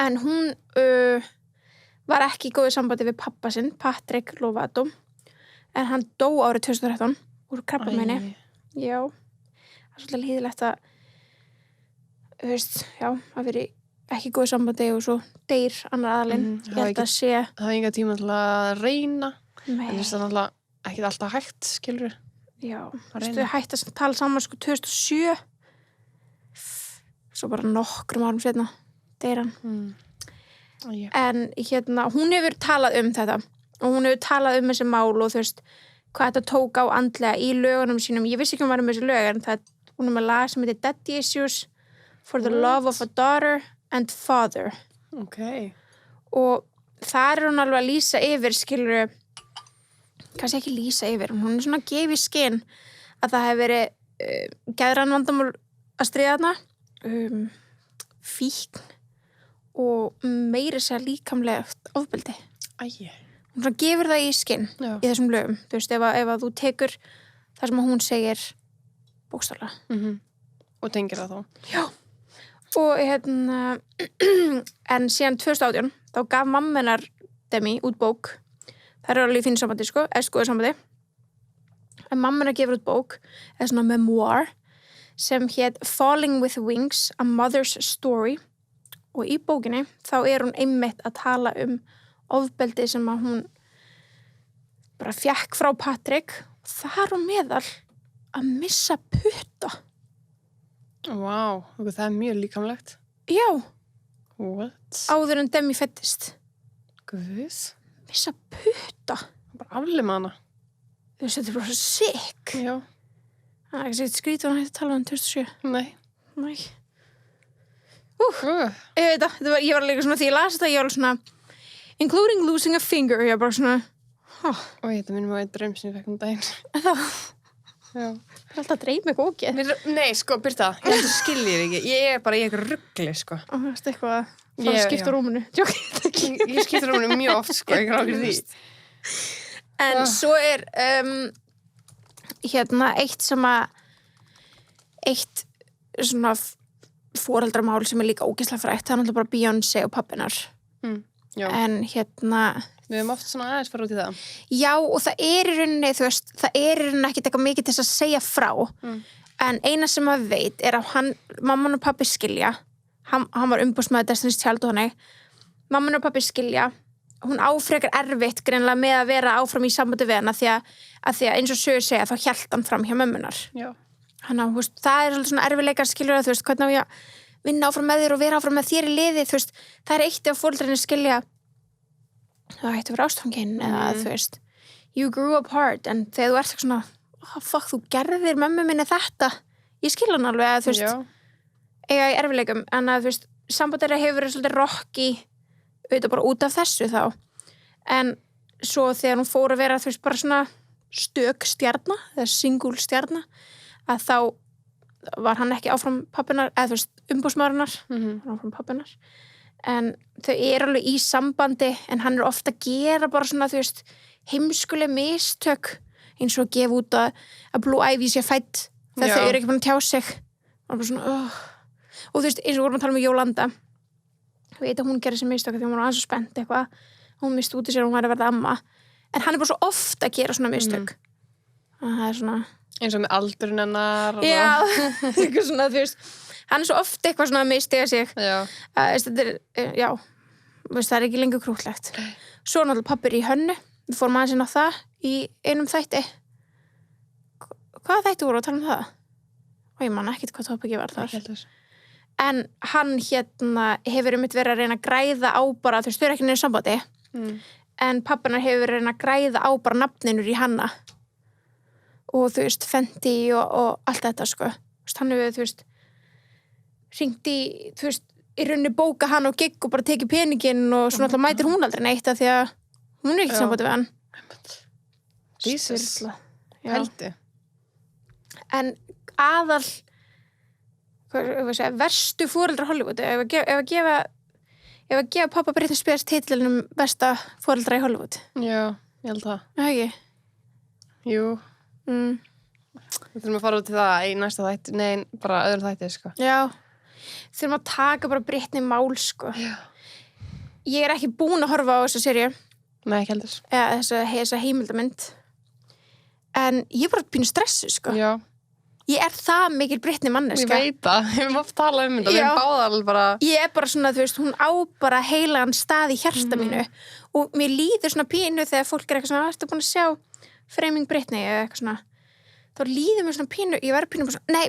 Speaker 1: en hún var ekki í góðu sambandi við pappa sinn, Patrick Lovato en hann dó árið 2013 úr krabbameini já, það er svolítið líðilegt að þú veist, já, að veri ekki góðu sambandi og svo deyr annar aðalinn ég held að sé
Speaker 2: það er enga tíma til að reyna
Speaker 1: nei.
Speaker 2: en það er náttúrulega ekki alltaf hægt skilur
Speaker 1: já, þú veist, við hætti að tala saman sko 2007 svo bara nokkrum árum setna deyr hann en hérna, hún hefur talað um þetta og hún hefur talað um þessi mál og þú veist, hvað þetta tók á andlega í lögunum sínum, ég vissi ekki var þessi lög en hún með lag sem heitir Daddy Issues for the love of a daughter and father og þar hún alveg að lýsa yfir skilur kannski ekki lýsa yfir hún svona að gefa í skinn að það hefur verið geðræn vandamál að stríða þarna fíkn og meiri sér líkamlegt ofbeldi hún svona gefur það í skinn í þessum lögum þú veist, ef að þú tekur það sem hún segir bókstaflega
Speaker 2: og tengir það þá
Speaker 1: já og hérna en síðan 2018 þá gaf mamma hennar Demi út bók það eru alveg í fínu sambandi sko, eða skoðu sambandi en mamma hennar gefur út bók eða svona memoir sem hét Falling with Wings, A Mother's Story og í bókinni þá er hún einmitt að tala ofbeldi sem að hún bara fékk frá Patrick þar á meðal að missa putta
Speaker 2: Vá, það er mjög líkamlegt
Speaker 1: já
Speaker 2: What?
Speaker 1: áður en Demi fættist
Speaker 2: Guð
Speaker 1: missa putta
Speaker 2: bara aflima hana
Speaker 1: þú veist, þetta er bara svo sick
Speaker 2: já
Speaker 1: það er ekki skrítið að hann hætti að tala um 2007 nei ég veit það, ég var líka svona því ég las þetta, ég var svona including losing a finger, ég var bara svona
Speaker 2: og þetta minnum á einn draum sem ég fekk daginn
Speaker 1: það
Speaker 2: já
Speaker 1: er alltaf að dreyma eitthvað ógeð
Speaker 2: nei, sko, Birta, ég skiljið ekki ég er bara í eitthvað ruggli, sko
Speaker 1: og þú veist eitthvað að fara að skipta rúmunu
Speaker 2: ég skipta rúmunu mjög oft, sko ég gráði því
Speaker 1: en svo er hérna eitt sem að eitt svona foreldramál sem er líka ógeðslega frægt það er náttúrulega bara Beyoncé og pappinar en hérna
Speaker 2: við höfum oft svona aðeins fara út í það
Speaker 1: já og það er í rauninni þú veist það er í rauninni ekkert eitthvað mikið til þess að segja frá en eina sem maður veit er að mamman og pappi skilja hann var umboðsmaður Destiny's Child og hannig mamman og pappi skilja hún áfrekar erfitt greinlega með að vera áfram í sambandi við hana því að eins og sögur segja þá hélt hann fram hjá mömmunar þannig að það er svona erfiðleikar skilur að þú veist hvernig á ég að vinna áfram með þér og vera áfram með þér í liði þú veist það er eitt ef foreldrarnir skilja það ætti að vera ástfangin eða þú veist you grew apart en þegar þú ert svona fuck þú gerðir mömmu minni þetta ég skil hann alveg að þú veist eiga í erfiðleikum en að þú veist samband þeirra hefur verið svolítið rocky auðvitað bara út af þessu þá en svo þegar hún fór að vera þú veist bara svona stök stjarna eða single stjarna að þá var hann ekki áfram pappinar eða þú veist umboðsmaðurinnar áfram pappinar en þau eru alveg í sambandi en hann er ofta að gera bara svona þú veist heimskuleg mistök eins og að gefa út að Blue Ivy sé fædd þegar þau eru ekki búin að tjá sig og bara svona og þú veist eins og vorum að tala um Jólanda við veit að hún gerir þessi mistök því hún var aðeins svo spennt eitthvað hún misti út í sér og hún var að verða amma en hann er bara svo ofta að gera svona mistök og það er svona
Speaker 2: eins og með aldurinn hennar
Speaker 1: já, eitthvað svona þú veist hann er svo ofta eitthvað svona að mistiga sig þetta er, það er ekki lengur krútlegt svo náttúrulega pappir í Hönnu við fórum aðeins inn á það í einum þætti hvað þætti voru að tala um það? Og ég man ekkert hvað tópiki var þar en hann hérna hefur verið að reyna að græða á bara þau stöður ekki niður sambandi en pappinar hefur verið að reyna að græða á bara nafninur í Hanna og þú veist Fenty og allt þetta sko hann hefur, þú veist, hringt í, þú veist, í rauninni bóka hann og gigg og bara tekið peninginn og svo náttúrulega mætir hún aldrei neitt af því að hún ekki sambandi við hann.
Speaker 2: Jesus, heldur.
Speaker 1: En aðal, verstu foreldrar Hollywood, ef að gefa pappa Britney Spears titlinum besta foreldra í Hollywood.
Speaker 2: Já, ég held það.
Speaker 1: Ekki?
Speaker 2: Jú. Við þurfum að fara út í það í næsta þætti, nei, bara öðrum þætti, sko.
Speaker 1: Já, þurfum að taka bara Britney mál, sko.
Speaker 2: Já.
Speaker 1: Ég ekki búin að horfa á þessa seríu.
Speaker 2: Nei, ekki heldur.
Speaker 1: Eða þessa heimildamynd. En ég bara pínu stressu, sko.
Speaker 2: Já.
Speaker 1: Ég það mikil Britney manneska.
Speaker 2: Ég veit það, við erum oft talað um þetta, við erum báðar bara...
Speaker 1: Ég bara svona, þú veist, hún á bara heilagan stað í hjarta mínu og mér líður svona pínu þegar fólk eitthvað svona, ertu búin að sjá Framing Britney eða eitthvað svona, þá líður mér svona pínu, ég verður pínu bara svona, nei,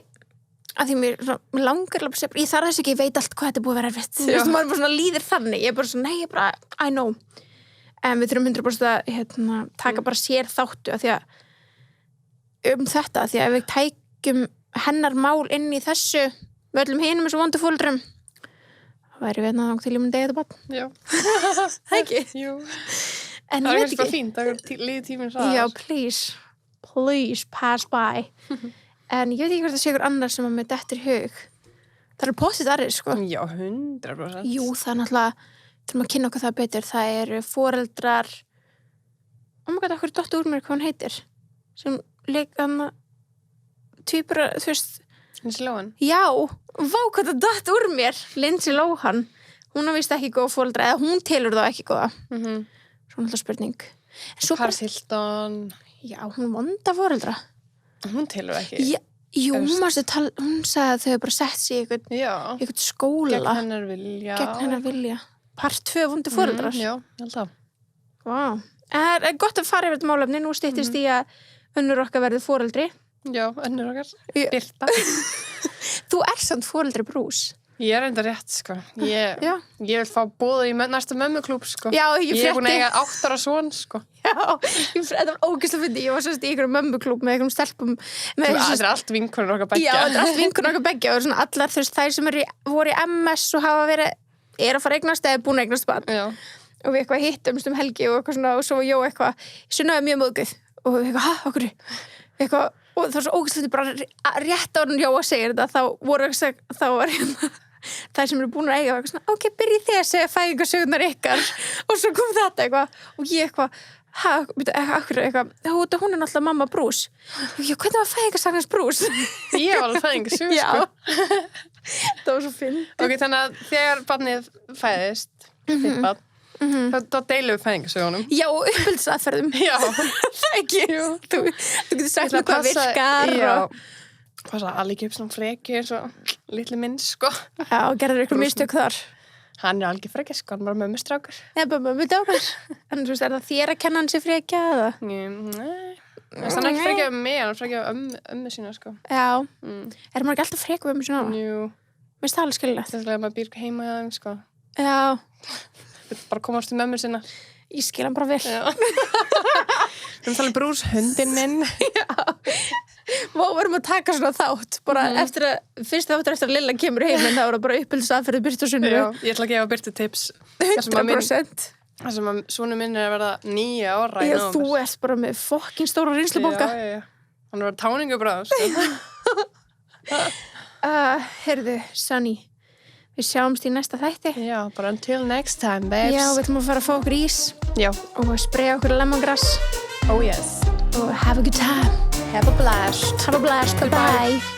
Speaker 1: af því mér langar alveg að segja, ég þarf þess ekki, ég veit allt hvað þetta búið að vera erfitt. Þú veist, maður bara svona líður þannig, ég bara svona, nei, ég bara, I know. En við þurfum 100% að taka bara sér þáttu af því að þetta, af því að ef við tækjum hennar mál inn í þessu með öllum hinum eins og vondu fóldrum þá væri við þarna til ég myndi eiga þetta barn.
Speaker 2: Já.
Speaker 1: Það ekki?
Speaker 2: Jú.
Speaker 1: En
Speaker 2: það
Speaker 1: ég
Speaker 2: er
Speaker 1: veit
Speaker 2: bara
Speaker 1: ekki.
Speaker 2: fínt, það er líður tíminn hraðar.
Speaker 1: Já, please pass by. En ég veit ekki hvort það sé ykkur annar sem að með dettur í hug. Það eru potið aðrir, sko.
Speaker 2: Já, 100%.
Speaker 1: Jú, það er náttúrulega, þurfum að kynna okkur það betur, það eru foreldrar okkur dottu úr mér hvað hún heitir sem leika týpur, þú veist
Speaker 2: Lindsay Lohan.
Speaker 1: Já, vá hvað það datt úr mér Lindsay Lohan, hún á víst ekki góða foreldra, eða hún telur þá ekki góða svona alltaf spurning
Speaker 2: Paris Hilton.
Speaker 1: Já, hún vonda foreldra
Speaker 2: Hún telur ekki.
Speaker 1: Já, jú, hún sagði að þau hefur bara sett sig í eitthvað skóla gegn hennar vilja part 2 vondi foreldrar.
Speaker 2: Já, ég held það.
Speaker 1: Vá, er gott að fara yfir þetta málefni, nú styttist í að önnur okkar verði foreldri.
Speaker 2: Já, önnur okkar. Birta.
Speaker 1: Þú samt foreldri Bruce.
Speaker 2: Ég enda rétt, sko. Ég vil fá bóða í næsta mömmuklúb, sko.
Speaker 1: Já,
Speaker 2: ég er búin að eiga 8 ára son, sko.
Speaker 1: Já, þetta var ógeðslega fyndið. Ég var sérst í einhverjum mömmuklúb með einhverjum stelpum.
Speaker 2: Það er allt vinkonur okkar beggja.
Speaker 1: Já, þetta er allt vinkonur okkar beggja og svona allar þær sem voru í MS og hafa verið, að fara eignast eða búin að eignast barn.
Speaker 2: Já.
Speaker 1: Og við eitthvað hittumst helgi og eitthvað svona, og svo var Jó eitthvað, sunnaði mjög móðguð og við eitthvað, og það var svo ógeðslega bara rétt árun Jóa segir þetta, þá var þær sem eru búin að eiga eitthvað svona, ok, byrjið þið að segja fæðingarsögurnar ykkar og svo kom þetta eitthvað og ég eitthvað, hún náttúrulega mamma Bruce. Já, hvernig var fæðingarsagnars Bruce?
Speaker 2: Ég var alveg fæðingarsögur, sko.
Speaker 1: Það var svo finn.
Speaker 2: Ok, þannig að þegar barnið fæðist, þitt barn, þá deilum við fæðingarsögunum.
Speaker 1: Já, og uppeldisaðferðum.
Speaker 2: Já.
Speaker 1: Það ekki. Þú getur sagt mér hvað virkar.
Speaker 2: Já. Passa að líka upp svona freki eins og litli minn, sko.
Speaker 1: Já, gerður ykkur mistök þar.
Speaker 2: Hann er alveg freki, sko, hann var mömmustrákur.
Speaker 1: Já, bara mömmustrákur. En þú veist, er það þér að kenna hann sér frekja, eða?
Speaker 2: Nei. Hann er ekki frekja um mig, hann er frekja ömmu sína, sko.
Speaker 1: Já. Er maður ekki alltaf frekja ömmu sína?
Speaker 2: Jú.
Speaker 1: Mér finnst það alveg skiljanlegt.
Speaker 2: Þess að maður býr heima hjá þeim, sko.
Speaker 1: Já.
Speaker 2: Bara komast til mömmu sína.
Speaker 1: Ég skil hann bara vel.
Speaker 2: Já. Við tala Bruce, hundinn minn.
Speaker 1: Já. Vá, verðum að taka svona þátt bara fyrst þáttur eftir að Lilla kemur heim en það voru bara uppbyldisaðferði Birtu Sunnu.
Speaker 2: Já, ég ætla að gefa Birtu tips
Speaker 1: 100%.
Speaker 2: Það sem að svona minn er að verða 9 ára í nóvember.
Speaker 1: Þú ert bara með fucking stóra reynslubólka.
Speaker 2: Já. Hann er að vera táningubröð, sko.
Speaker 1: Heyrðu, Sunny, við sjáumst í næsta þætti.
Speaker 2: Já, bara until next time, babes.
Speaker 1: Já, við ætlum að fara að fá okkur ís.
Speaker 2: Já.
Speaker 1: Og að spraya okkur lemongrass.
Speaker 2: Oh yes.
Speaker 1: Og have a good time.
Speaker 2: Have a blast.
Speaker 1: Have a blast. Bye-bye.